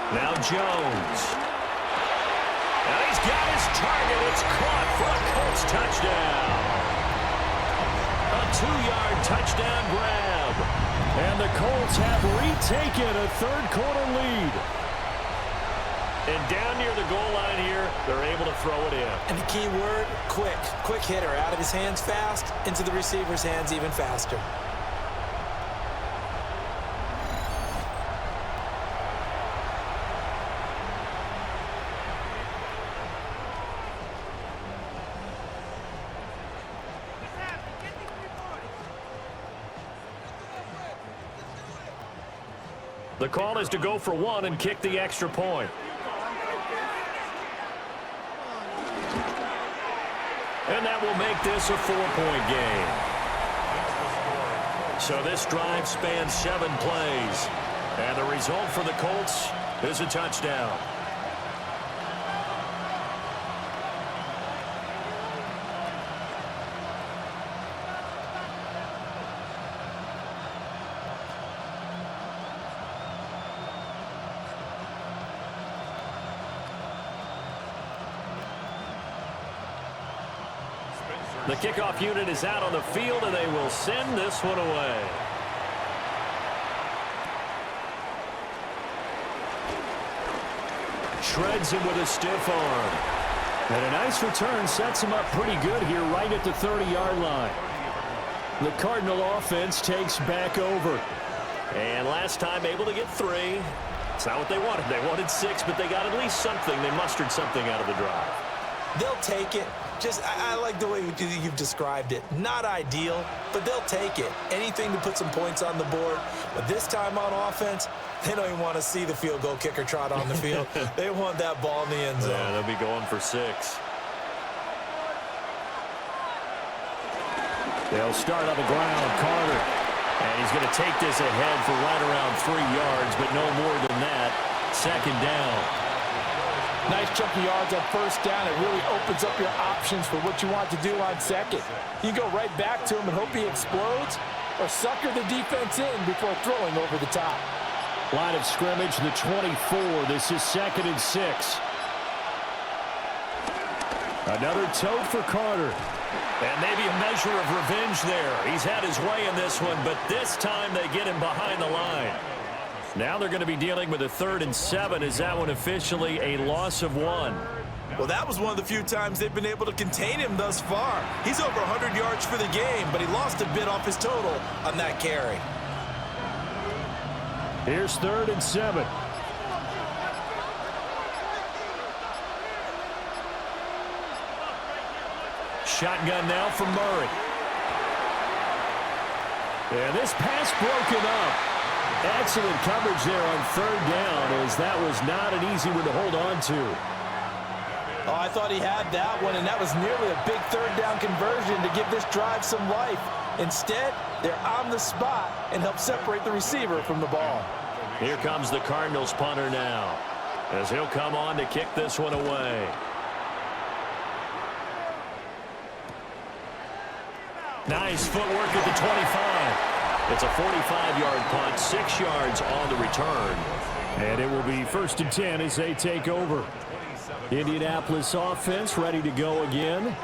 Now Jones. Now he's got his target. It's caught for a Colts touchdown. A 2-yard touchdown grab. And the Colts have retaken a 3rd quarter lead. And down near the goal line here, they're able to throw it in. And the key word, quick. Quick hitter. Out of his hands fast, into the receiver's hands even faster. The call is to go for 1 and kick the extra point. And that will make this a 4-point game. So this drive spans 7 plays. And the result for the Colts is a touchdown. The kickoff unit is out on the field, and they will send this one away. Shreds him with a stiff arm. And a nice return sets him up pretty good here right at the 30-yard line. The Cardinal offense takes back over. And last time able to get 3. It's not what they wanted. They wanted 6, but they got at least something. They mustered something out of the drive. They'll take it. I like the way you've described it. Not ideal, but they'll take it. Anything to put some points on the board. But this time on offense, they don't even want to see the field goal kicker trot on the field. They want that ball in the end zone. Yeah, they'll be going for 6. They'll start on the ground. Carter. And he's going to take this ahead for right around 3 yards, but no more than that. 2nd down. Nice chunky yards on 1st down. It really opens up your options for what you want to do on 2nd. You go right back to him and hope he explodes, or sucker the defense in before throwing over the top. Line of scrimmage, the 24. This is 2nd and 6. Another tote for Carter. And maybe a measure of revenge there. He's had his way in this one, but this time they get him behind the line. Now they're going to be dealing with a 3rd and 7. Is that one officially a loss of 1? Well, that was one of the few times they've been able to contain him thus far. He's over 100 yards for the game, but he lost a bit off his total on that carry. Here's 3rd and 7. Shotgun now from Murray. And this pass broken up. Excellent coverage there on 3rd down, as that was not an easy one to hold on to. Oh, I thought he had that one, and that was nearly a big 3rd down conversion to give this drive some life. Instead, they're on the spot and help separate the receiver from the ball. Here comes the Cardinals punter now, as he'll come on to kick this one away. Nice footwork at the 25. It's a 45-yard punt, 6 yards on the return. And it will be 1st and 10 as they take over. Indianapolis offense ready to go again.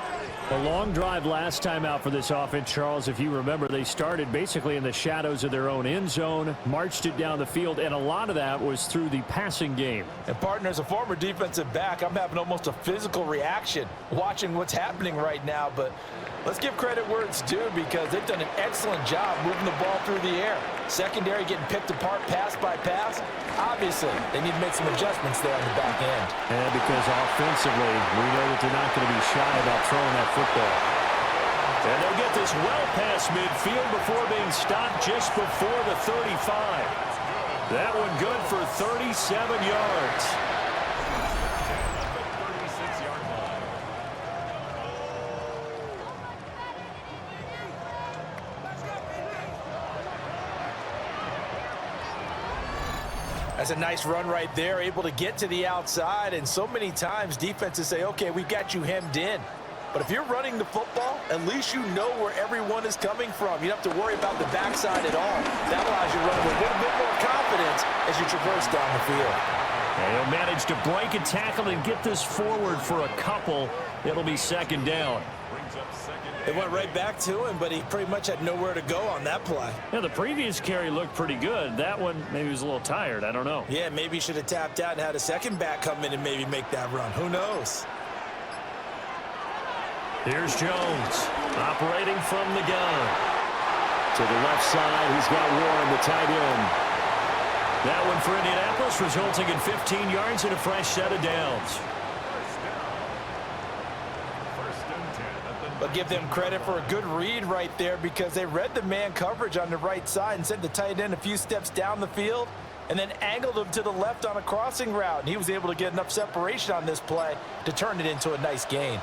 A long drive last time out for this offense, Charles. If you remember, they started basically in the shadows of their own end zone, marched it down the field, and a lot of that was through the passing game. And partner, as a former defensive back, I'm having almost a physical reaction watching what's happening right now. But let's give credit where it's due because they've done an excellent job moving the ball through the air. Secondary getting picked apart pass by pass. Obviously, they need to make some adjustments there on the back end. And because offensively, we know that they're not going to be shy about throwing that football. And they'll get this well past midfield before being stopped just before the 35. That one good for 37 yards. That's a nice run right there, able to get to the outside. And so many times defenses say, okay, we've got you hemmed in. But if you're running the football, at least you know where everyone is coming from. You don't have to worry about the backside at all. That allows you to run with a little bit more confidence as you traverse down the field. And he'll manage to break a tackle and get this forward for a couple. It'll be second down. It went right back to him, but he pretty much had nowhere to go on that play. Yeah, the previous carry looked pretty good. That one, maybe he was a little tired. I don't know. Yeah, maybe he should have tapped out and had a second back come in and maybe make that run. Who knows? Here's Jones, operating from the gun. To the left side, he's got Warren, the tight end. That one for Indianapolis, resulting in 15 yards and a fresh set of downs. But give them credit for a good read right there because they read the man coverage on the right side and sent the tight end a few steps down the field and then angled him to the left on a crossing route. And he was able to get enough separation on this play to turn it into a nice gain.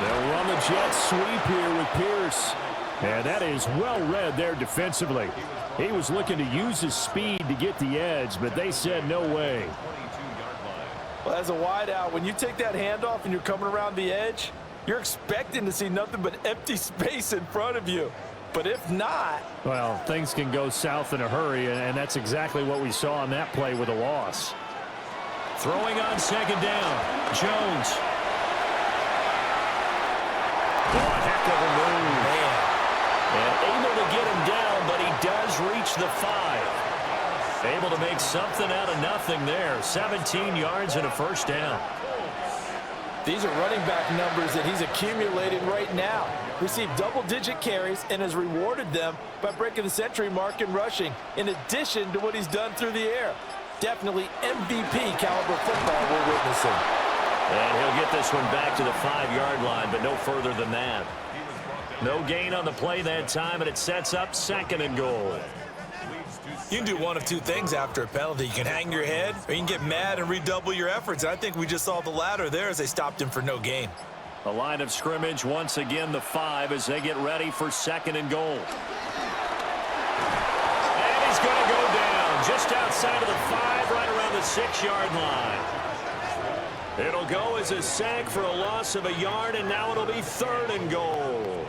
They'll run the jet sweep here with Pierce. And that is well read there defensively. He was looking to use his speed to get the edge, but they said no way. Well, as a wideout, when you take that handoff and you're coming around the edge, you're expecting to see nothing but empty space in front of you. But if not... Well, things can go south in a hurry, and that's exactly what we saw on that play with a loss. Throwing on second down, Jones. Oh, a heck of a move. Man. And able to get him down, but he does reach the 5. Able to make something out of nothing there. 17 yards and a first down. These are running back numbers that he's accumulating right now. Received double-digit carries and has rewarded them by breaking the century mark in rushing, in addition to what he's done through the air. Definitely MVP caliber football we're witnessing. And he'll get this one back to the 5-yard line, but no further than that. No gain on the play that time, and it sets up second and goal. You can do one of two things after a penalty. You can hang your head, or you can get mad and redouble your efforts. I think we just saw the latter there as they stopped him for no gain. The line of scrimmage, once again, the 5 as they get ready for second and goal. And he's going to go down just outside of the 5, right around the 6-yard line. It'll go as a sack for a loss of a yard, and now it'll be third and goal.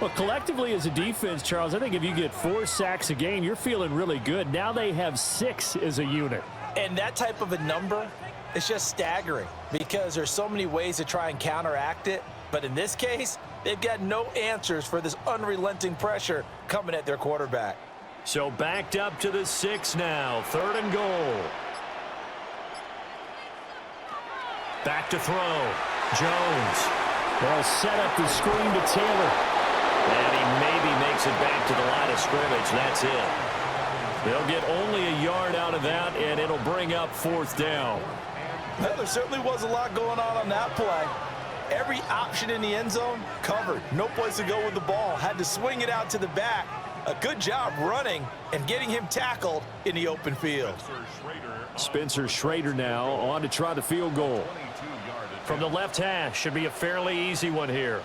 Well, collectively as a defense, Charles, I think if you get 4 sacks a game, you're feeling really good. Now they have 6 as a unit. And that type of a number, it's just staggering because there's so many ways to try and counteract it. But in this case, they've got no answers for this unrelenting pressure coming at their quarterback. So backed up to the 6 now, third and goal. Back to throw. Jones. They'll set up the screen to Taylor. And he maybe makes it back to the line of scrimmage. That's it. They'll get only a yard out of that, and it'll bring up fourth down. Well, there certainly was a lot going on that play. Every option in the end zone covered. No place to go with the ball. Had to swing it out to the back. A good job running and getting him tackled in the open field. Spencer Schrader now on to try the field goal. From the left hash, should be a fairly easy one here.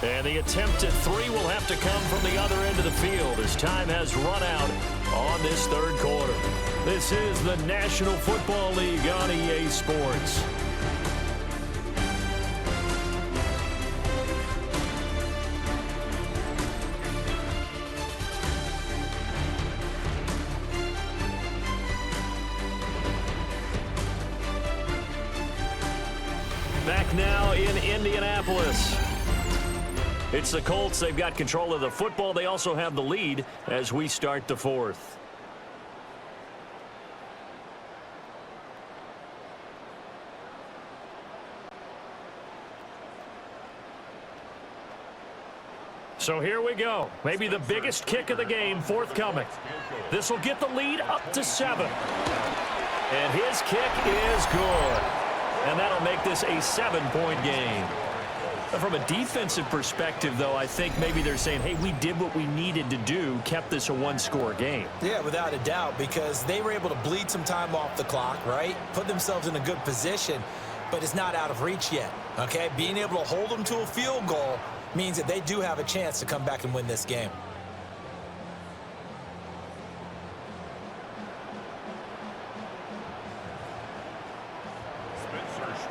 And the attempt at 3 will have to come from the other end of the field as time has run out on this third quarter. This is the National Football League on EA Sports. back now in Indianapolis. It's the Colts. They've got control of the football. They also have the lead as we start the fourth. So here we go. Maybe the biggest kick of the game forthcoming. This will get the lead up to 7. And his kick is good. And that'll make this a 7-point game. From a defensive perspective, though, I think maybe they're saying, hey, we did what we needed to do, kept this a one-score game. Yeah, without a doubt, because they were able to bleed some time off the clock, right? Put themselves in a good position, but it's not out of reach yet, okay? Being able to hold them to a field goal means that they do have a chance to come back and win this game.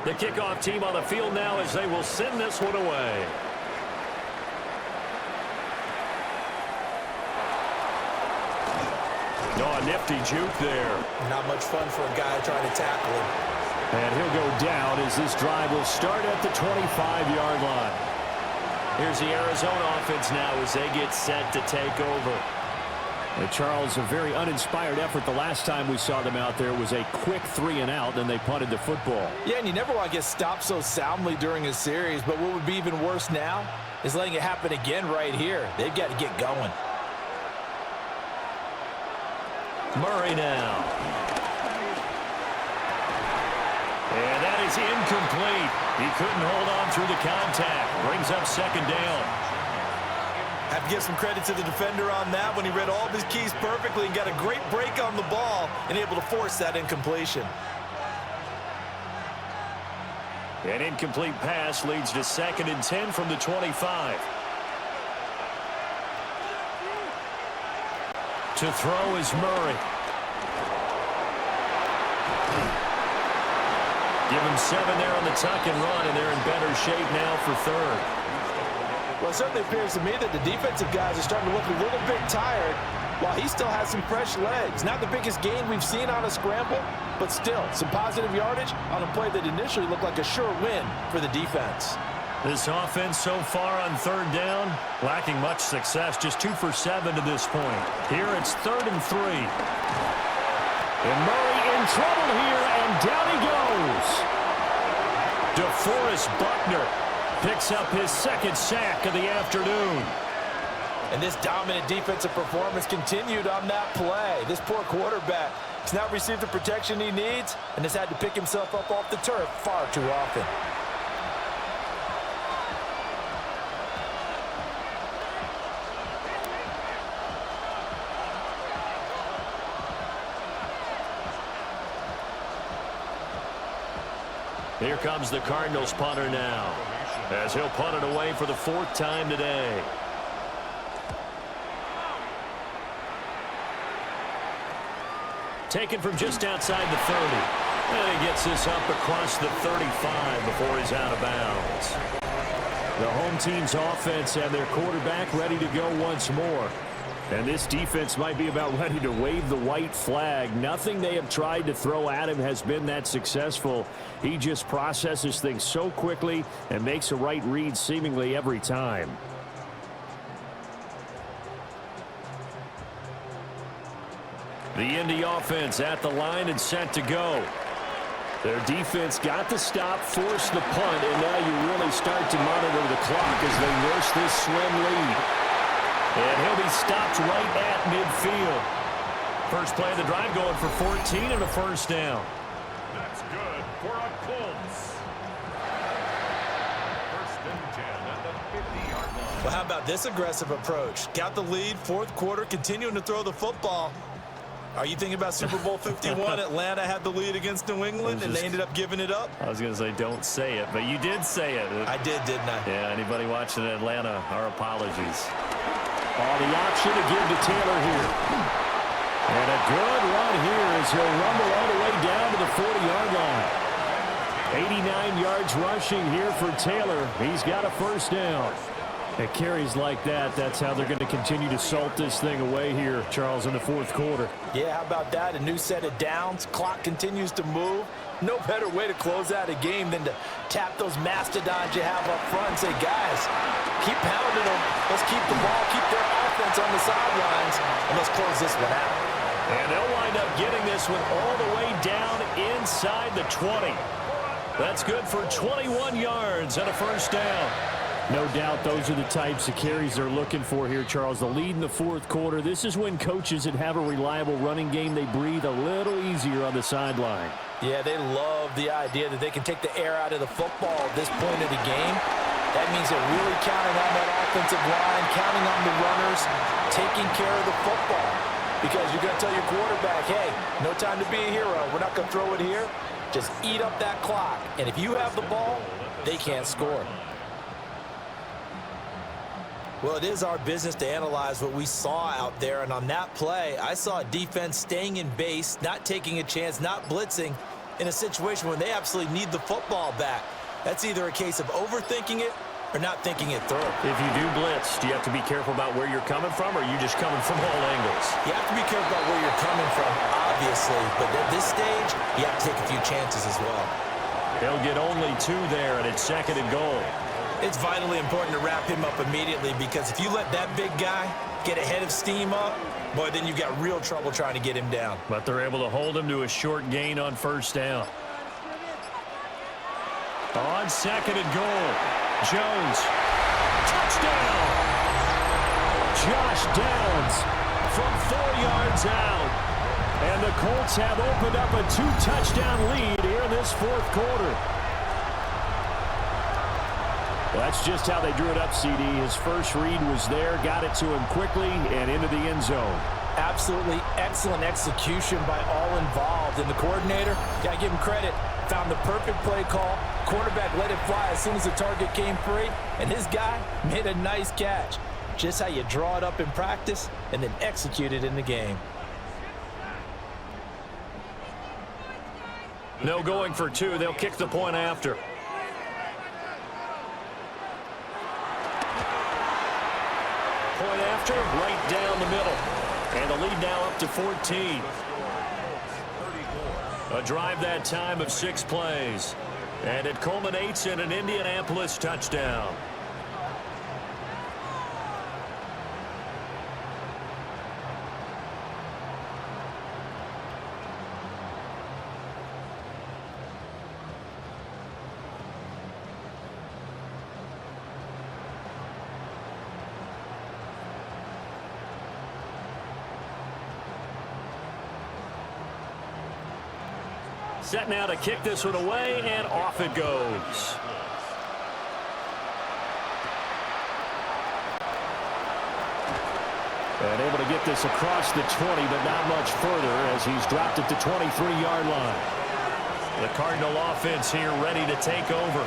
The kickoff team on the field now as they will send this one away. Oh, a nifty juke there. Not much fun for a guy trying to tackle him. And he'll go down as this drive will start at the 25-yard line. Here's the Arizona offense now as they get set to take over. Charles, a very uninspired effort the last time we saw them out there was a quick 3-and-out, then they punted the football. Yeah, and you never want to get stopped so soundly during a series, but what would be even worse now is letting it happen again right here. They've got to get going. Murray now. And that is incomplete. He couldn't hold on through the contact. Brings up second down. Have to give some credit to the defender on that when he read all of his keys perfectly and got a great break on the ball and able to force that incompletion. An incomplete pass leads to 2nd and 10 from the 25. To throw is Murray. Give him 7 there on the tuck and run, and they're in better shape now for 3rd. Well, it certainly appears to me that the defensive guys are starting to look a little bit tired while he still has some fresh legs. Not the biggest gain we've seen on a scramble, but still some positive yardage on a play that initially looked like a sure win for the defense. This offense so far on 3rd down, lacking much success, just 2 for 7 to this point. Here it's 3rd and 3. And Murray in trouble here, and down he goes. DeForest Buckner picks up his 2nd sack of the afternoon. And this dominant defensive performance continued on that play. This poor quarterback has not received the protection he needs and has had to pick himself up off the turf far too often. Here comes the Cardinals punter now, as he'll punt it away for the 4th time today. Taken from just outside the 30. And he gets this up across the 35 before he's out of bounds. The home team's offense and their quarterback ready to go once more. And this defense might be about ready to wave the white flag. Nothing they have tried to throw at him has been that successful. He just processes things so quickly and makes a right read seemingly every time. The Indy offense at the line and set to go. Their defense got the stop, forced the punt, and now you really start to monitor the clock as they nurse this slim lead. And he'll be stopped right at midfield. First play of the drive going for 14 and a 1st down. That's good for a Colts. 1st and 10 at the 50-yard line. Well, how about this aggressive approach? Got the lead, 4th quarter, continuing to throw the football. Are you thinking about Super Bowl 51? Atlanta had the lead against New England, and they ended up giving it up? I was going to say don't say it, but you did say it. I did, didn't I? Yeah, anybody watching Atlanta, our apologies. Oh, the option to give to Taylor here. And a good run here as he'll rumble all the way down to the 40-yard line. 89 yards rushing here for Taylor. He's got a 1st down. At carries like that, that's how they're going to continue to salt this thing away here, Charles, in the fourth quarter. Yeah, how about that? A new set of downs. Clock continues to move. No better way to close out a game than to tap those mastodons you have up front and say, guys, keep pounding them. Let's keep the ball, keep their offense on the sidelines, and let's close this one out. And they'll wind up getting this one all the way down inside the 20. That's good for 21 yards and a first down. No doubt those are the types of carries they're looking for here, Charles. The lead in the fourth quarter. This is when coaches that have a reliable running game, they breathe a little easier on the sideline. Yeah, they love the idea that they can take the air out of the football at this point of the game. That means they're really counting on that offensive line, counting on the runners, taking care of the football. Because you're going to tell your quarterback, hey, no time to be a hero. We're not going to throw it here. Just eat up that clock. And if you have the ball, they can't score. Well, it is our business to analyze what we saw out there. And on that play, I saw a defense staying in base, not taking a chance, not blitzing in a situation when they absolutely need the football back. That's either a case of overthinking it or not thinking it through. If you do blitz, do you have to be careful about where you're coming from, or are you just coming from all angles? You have to be careful about where you're coming from, obviously. But at this stage, you have to take a few chances as well. They'll get only 2 there, and it's 2nd and goal. It's vitally important to wrap him up immediately, because if you let that big guy get a head of steam up, boy, then you've got real trouble trying to get him down. But they're able to hold him to a short gain on first down. On 2nd and goal, Jones. Touchdown! Josh Downs from 4 yards out. And the Colts have opened up a 2-touchdown lead here in this fourth quarter. Well, that's just how they drew it up, CD. His first read was there, got it to him quickly, and into the end zone. Absolutely excellent execution by all involved. And the coordinator, got to give him credit, found the perfect play call. Quarterback let it fly as soon as the target came free, and his guy made a nice catch. Just how you draw it up in practice and then execute it in the game. No going for 2. They'll kick the point after. Point after, right down the middle. And the lead now up to 14. A drive that time of 6 plays. And it culminates in an Indianapolis touchdown. Set now to kick this one away, and off it goes. And able to get this across the 20, but not much further as he's dropped it to 23-yard line. The Cardinal offense here ready to take over.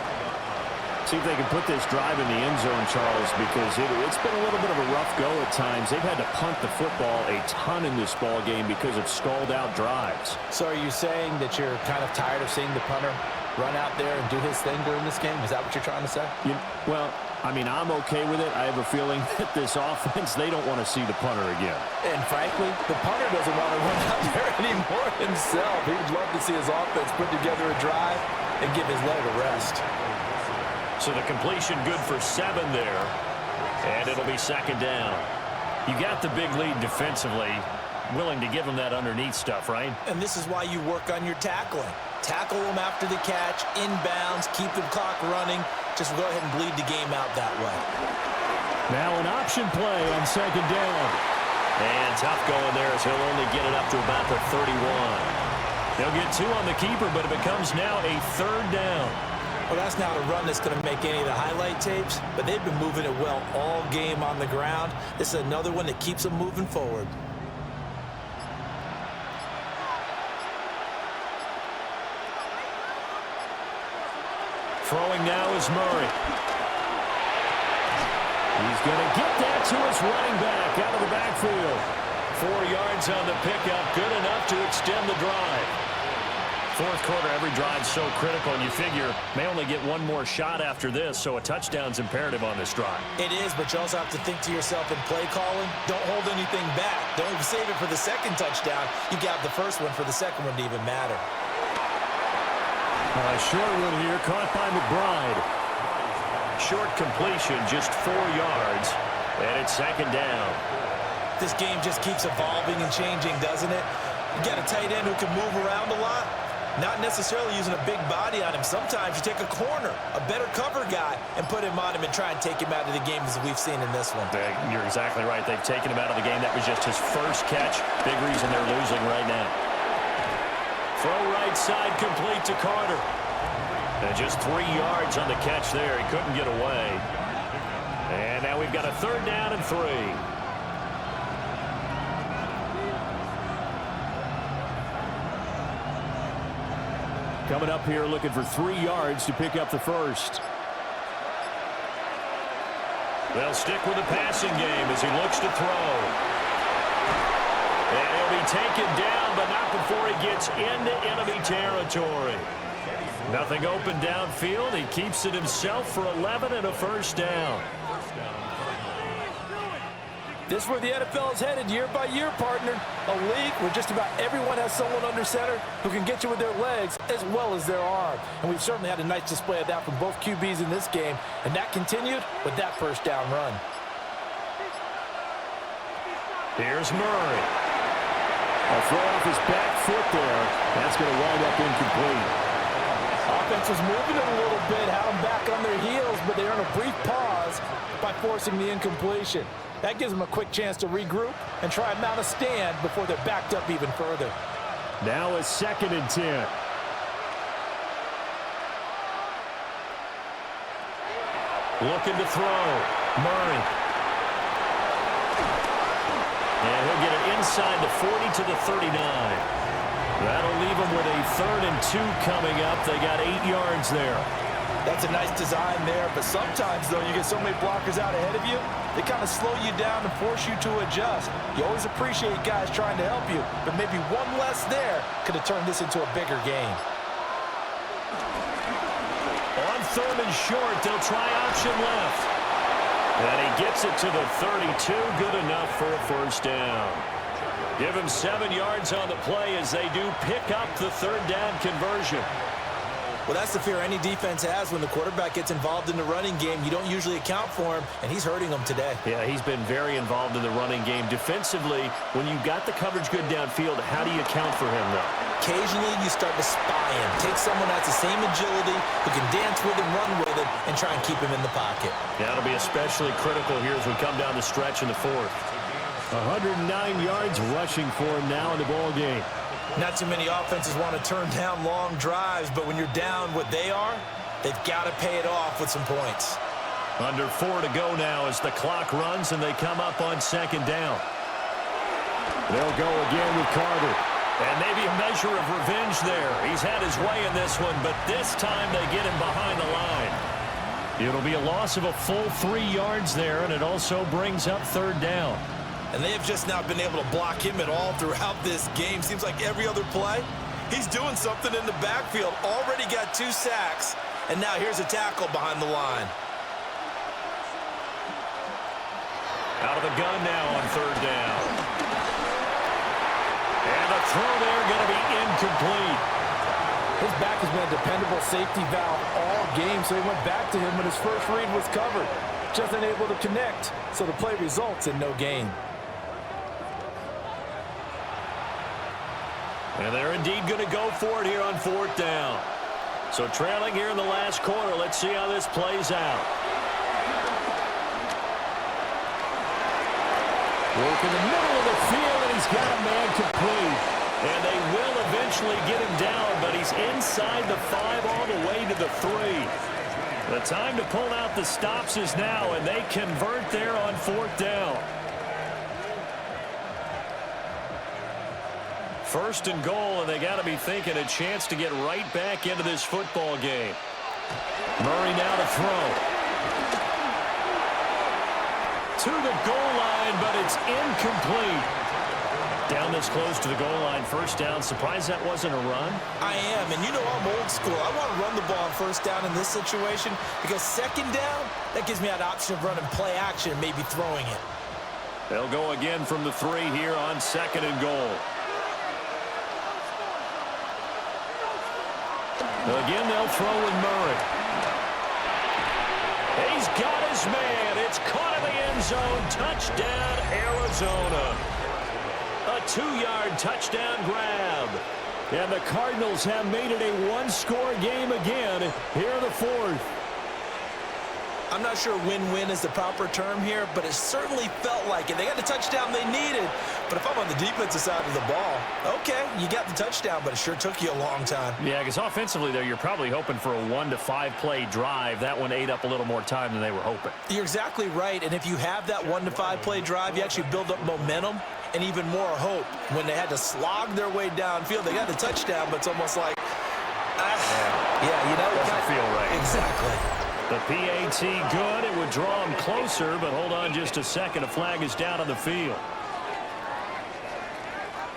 See if they can put this drive in the end zone, Charles, because it's been a little bit of a rough go at times. They've had to punt the football a ton in this ball game because of stalled-out drives. So are you saying that you're kind of tired of seeing the punter run out there and do his thing during this game? Is that what you're trying to say? Well, I mean, I'm okay with it. I have a feeling that this offense, they don't want to see the punter again. And frankly, the punter doesn't want to run out there anymore himself. He would love to see his offense put together a drive and give his leg a rest. So the completion good for 7 there. And it'll be 2nd down. You got the big lead defensively. Willing to give them that underneath stuff, right? And this is why you work on your tackling. Tackle them after the catch, inbounds, keep the clock running. Just go ahead and bleed the game out that way. Now an option play on 2nd down. And tough going there as he'll only get it up to about the 31. They'll get 2 on the keeper, but it becomes now a 3rd down. Well, that's not a run that's going to make any of the highlight tapes, but they've been moving it well all game on the ground. This is another one that keeps them moving forward. Throwing now is Murray. He's going to get that to his running back out of the backfield. 4 yards on the pickup, good enough to extend the drive. Fourth quarter, every drive's so critical, and you figure may only get one more shot after this, so a touchdown's imperative on this drive. It is, but you also have to think to yourself in play calling, don't hold anything back. Don't save it for the second touchdown. You got the first one for the second one to even matter. A short one here, caught by McBride. Short completion, just 4 yards, and it's second down. This game just keeps evolving and changing, doesn't it? You got a tight end who can move around a lot. Not necessarily using a big body on him. Sometimes you take a corner, a better cover guy, and put him on him and try and take him out of the game as we've seen in this one. You're exactly right. They've taken him out of the game. That was just his first catch. Big reason they're losing right now. Throw right side complete to Carter. And just 3 yards on the catch there. He couldn't get away. And now we've got a third down and 3. Coming up here looking for 3 yards to pick up the first. They'll stick with the passing game as he looks to throw. And he'll be taken down, but not before he gets into enemy territory. Nothing open downfield. He keeps it himself for 11 and a first down. This is where the NFL is headed year by year, partner. A league where just about everyone has someone under center who can get you with their legs as well as their arm. And we've certainly had a nice display of that from both QBs in this game. And that continued with that first down run. Here's Murray. A throw off his back foot there. That's going to wind up incomplete. Offense was moving it a little bit, had them back on their heels, but they earned a brief pause by forcing the incompletion. That gives them a quick chance to regroup and try and mount a stand before they're backed up even further. Now a 2nd and 10. Looking to throw. Murray. And he'll get it inside the 40 to the 39. That'll leave them with a 3rd and 2 coming up. They got 8 yards there. That's a nice design there, but sometimes, though, you get so many blockers out ahead of you, they kind of slow you down and force you to adjust. You always appreciate guys trying to help you, but maybe one less there could have turned this into a bigger game. On 3rd and short, they'll try option left. And he gets it to the 32. Good enough for a first down. Give him 7 yards on the play as they do pick up the 3rd down conversion. Well, that's the fear any defense has when the quarterback gets involved in the running game. You don't usually account for him, and he's hurting them today. Yeah, he's been very involved in the running game. Defensively, when you've got the coverage good downfield, how do you account for him, though? Occasionally, you start to spy him. Take someone that's the same agility, who can dance with him, run with him, and try and keep him in the pocket. Yeah, it'll be especially critical here as we come down the stretch in the 4th. 109 yards rushing for him now in the ball game. Not too many offenses want to turn down long drives, but when you're down what they are, they've got to pay it off with some points. Under 4 to go now as the clock runs and they come up on 2nd down. They'll go again with Carter. And maybe a measure of revenge there. He's had his way in this one, but this time they get him behind the line. It'll be a loss of a full 3 yards there, and it also brings up 3rd down. And they have just not been able to block him at all throughout this game. Seems like every other play, he's doing something in the backfield. Already got 2 sacks, and now here's a tackle behind the line. Out of the gun now on 3rd down. And the throw there going to be incomplete. His back has been a dependable safety valve all game, so he went back to him when his first read was covered. Just unable to connect, so the play results in no gain. And they're indeed going to go for it here on 4th down. So trailing here in the last quarter. Let's see how this plays out. Work in the middle of the field, and he's got a man complete. And they will eventually get him down, but he's inside the 5 all the way to the 3. The time to pull out the stops is now, and they convert there on 4th down. 1st and goal, and they got to be thinking a chance to get right back into this football game. Murray now to throw. To the goal line, but it's incomplete. Down this close to the goal line, first down. Surprised that wasn't a run? I am, and you know I'm old school. I want to run the ball on first down in this situation because second down, that gives me that option of running play action and maybe throwing it. They'll go again from the 3 here on 2nd and goal. Again, they'll throw with Murray. He's got his man. It's caught in the end zone. Touchdown, Arizona. A 2-yard touchdown grab. And the Cardinals have made it a one-score game again here in the 4th. I'm not sure win-win is the proper term here, but it certainly felt like it. They got the touchdown they needed. But if I'm on the defensive side of the ball, okay, you got the touchdown, but it sure took you a long time. Yeah, because offensively there, you're probably hoping for a 1 to 5 play drive. That one ate up a little more time than they were hoping. You're exactly right, and if you have that 1 to 5 play drive, you actually build up momentum and even more hope. When they had to slog their way downfield, they got the touchdown, but it's almost like, yeah, you know, doesn't feel right. Exactly. The PAT good. It would draw them closer, but hold on just a second. A flag is down on the field.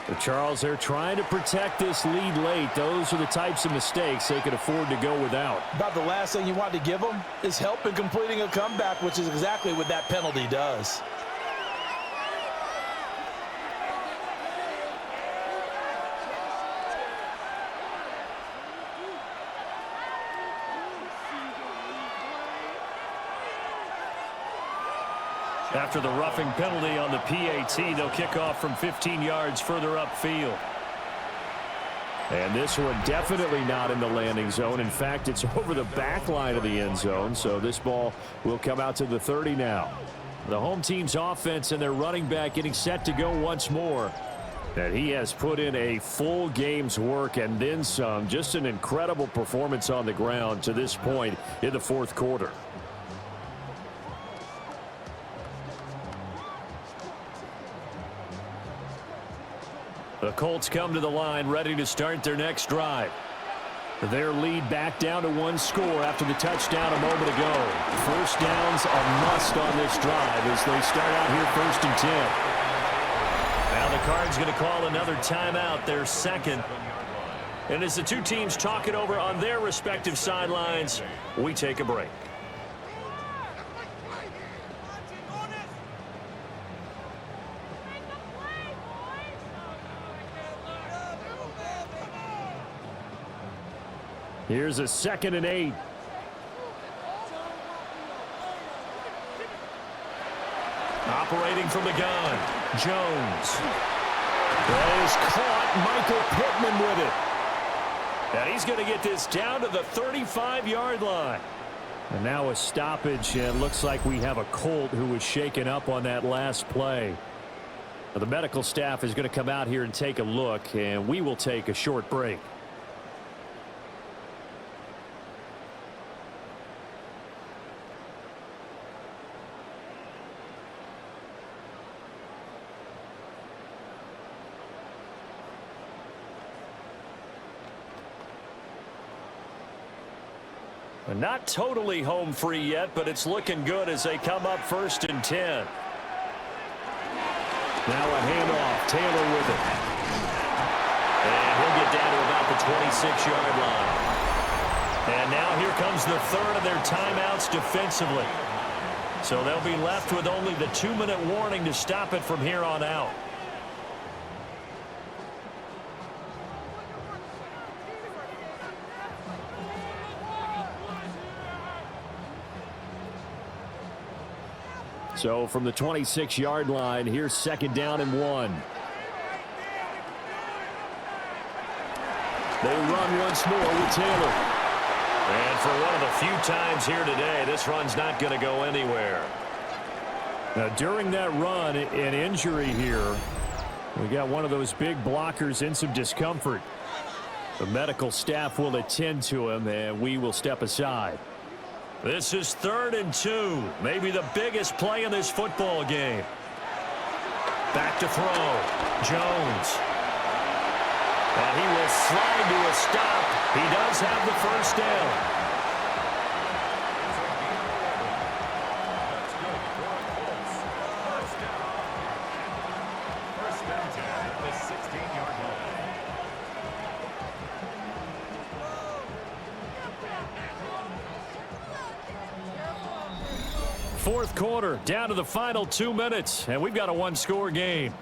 But Charles, they're trying to protect this lead late. Those are the types of mistakes they could afford to go without. About the last thing you want to give them is help in completing a comeback, which is exactly what that penalty does. After the roughing penalty on the PAT, they'll kick off from 15 yards further upfield. And this one definitely not in the landing zone. In fact, it's over the back line of the end zone, so this ball will come out to the 30 now. The home team's offense and their running back getting set to go once more. And he has put in a full game's work and then some. Just an incredible performance on the ground to this point in the 4th quarter. The Colts come to the line ready to start their next drive. Their lead back down to 1 score after the touchdown a moment ago. First down's a must on this drive as they start out here 1st and 10. Now the Cards going to call another timeout, their 2nd. And as the two teams talk it over on their respective sidelines, we take a break. Here's a 2nd and 8. Operating from the gun, Jones. That is caught. Michael Pittman with it. And he's going to get this down to the 35-yard line. And now a stoppage, and looks like we have a Colt who was shaken up on that last play. Now, the medical staff is going to come out here and take a look, and we will take a short break. Not totally home free yet, but it's looking good as they come up 1st and 10. Now a handoff. Taylor with it. And he'll get down to about the 26-yard line. And now here comes the 3rd of their timeouts defensively. So they'll be left with only the 2-minute warning to stop it from here on out. So from the 26-yard line, here's 2nd down and 1. They run once more with Taylor. And for one of the few times here today, this run's not going to go anywhere. Now, during that run, an injury here. We got one of those big blockers in some discomfort. The medical staff will attend to him, and we will step aside. This is 3rd and 2. Maybe the biggest play in this football game. Back to throw. Jones. And he will slide to a stop. He does have the first down. Fourth quarter, down to the final 2 minutes, and we've got a one-score game.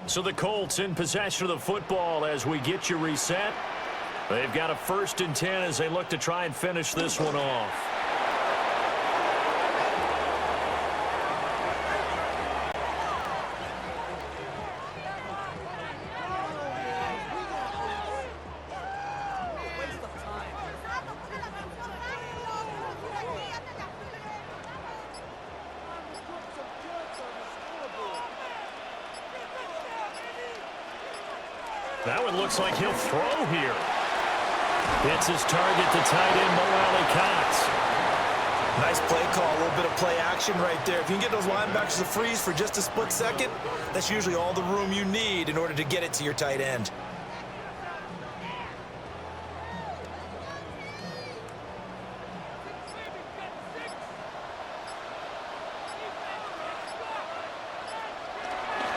So the Colts in possession of the football as we get you reset. They've got a 1st and 10 as they look to try and finish this one off. That one looks like he'll throw here. It's his target to tight end Mo Alley-Cox. Nice play call, a little bit of play action right there. If you can get those linebackers to freeze for just a split second, that's usually all the room you need in order to get it to your tight end.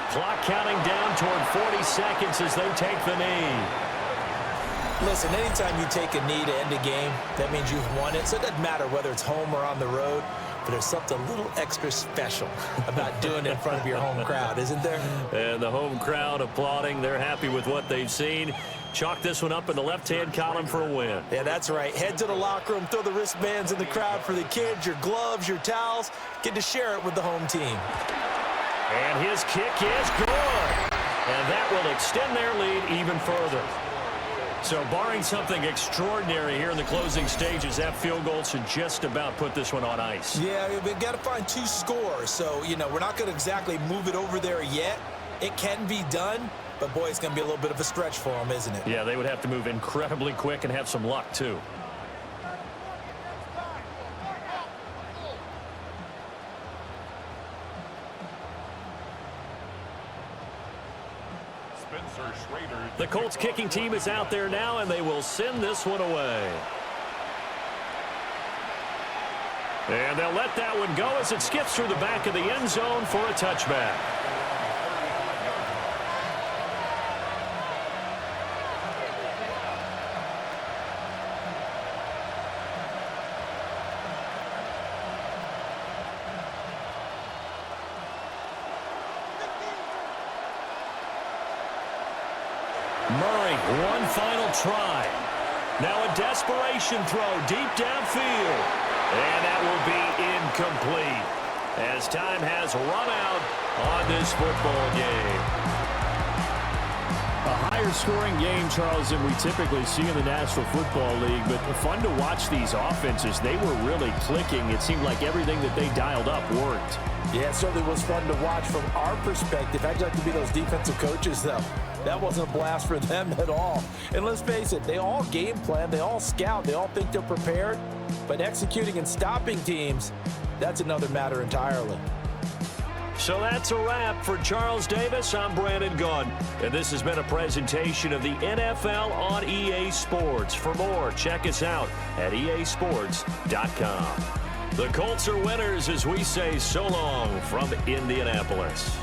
Clock counting down toward 40 seconds as they take the knee. Listen, anytime you take a knee to end a game, that means you've won it. So it doesn't matter whether it's home or on the road, but there's something a little extra special about doing it in front of your home crowd, isn't there? And the home crowd applauding. They're happy with what they've seen. Chalk this one up in the left-hand column for a win. Yeah, that's right. Head to the locker room, throw the wristbands in the crowd for the kids, your gloves, your towels. Get to share it with the home team. And his kick is good. And that will extend their lead even further. So barring something extraordinary here in the closing stages, that field goal should just about put this one on ice. Yeah, we've got to find 2 scores. So, you know, we're not going to exactly move it over there yet. It can be done, but, boy, it's going to be a little bit of a stretch for them, isn't it? Yeah, they would have to move incredibly quick and have some luck, too. The Colts kicking team is out there now, and they will send this one away. And they'll let that one go as it skips through the back of the end zone for a touchback. Murray, one final try. Now a desperation throw deep downfield. And that will be incomplete as time has run out on this football game. A higher scoring game, Charles, than we typically see in the National Football League, but fun to watch these offenses. They were really clicking. It seemed like everything that they dialed up worked. Yeah, it certainly was fun to watch from our perspective. I'd like to be those defensive coaches, though. That wasn't a blast for them at all. And let's face it, they all game plan, they all scout, they all think they're prepared. But executing and stopping teams, that's another matter entirely. So that's a wrap for Charles Davis. I'm Brandon Gunn, and this has been a presentation of the NFL on EA Sports. For more, check us out at easports.com. The Colts are winners as we say so long from Indianapolis.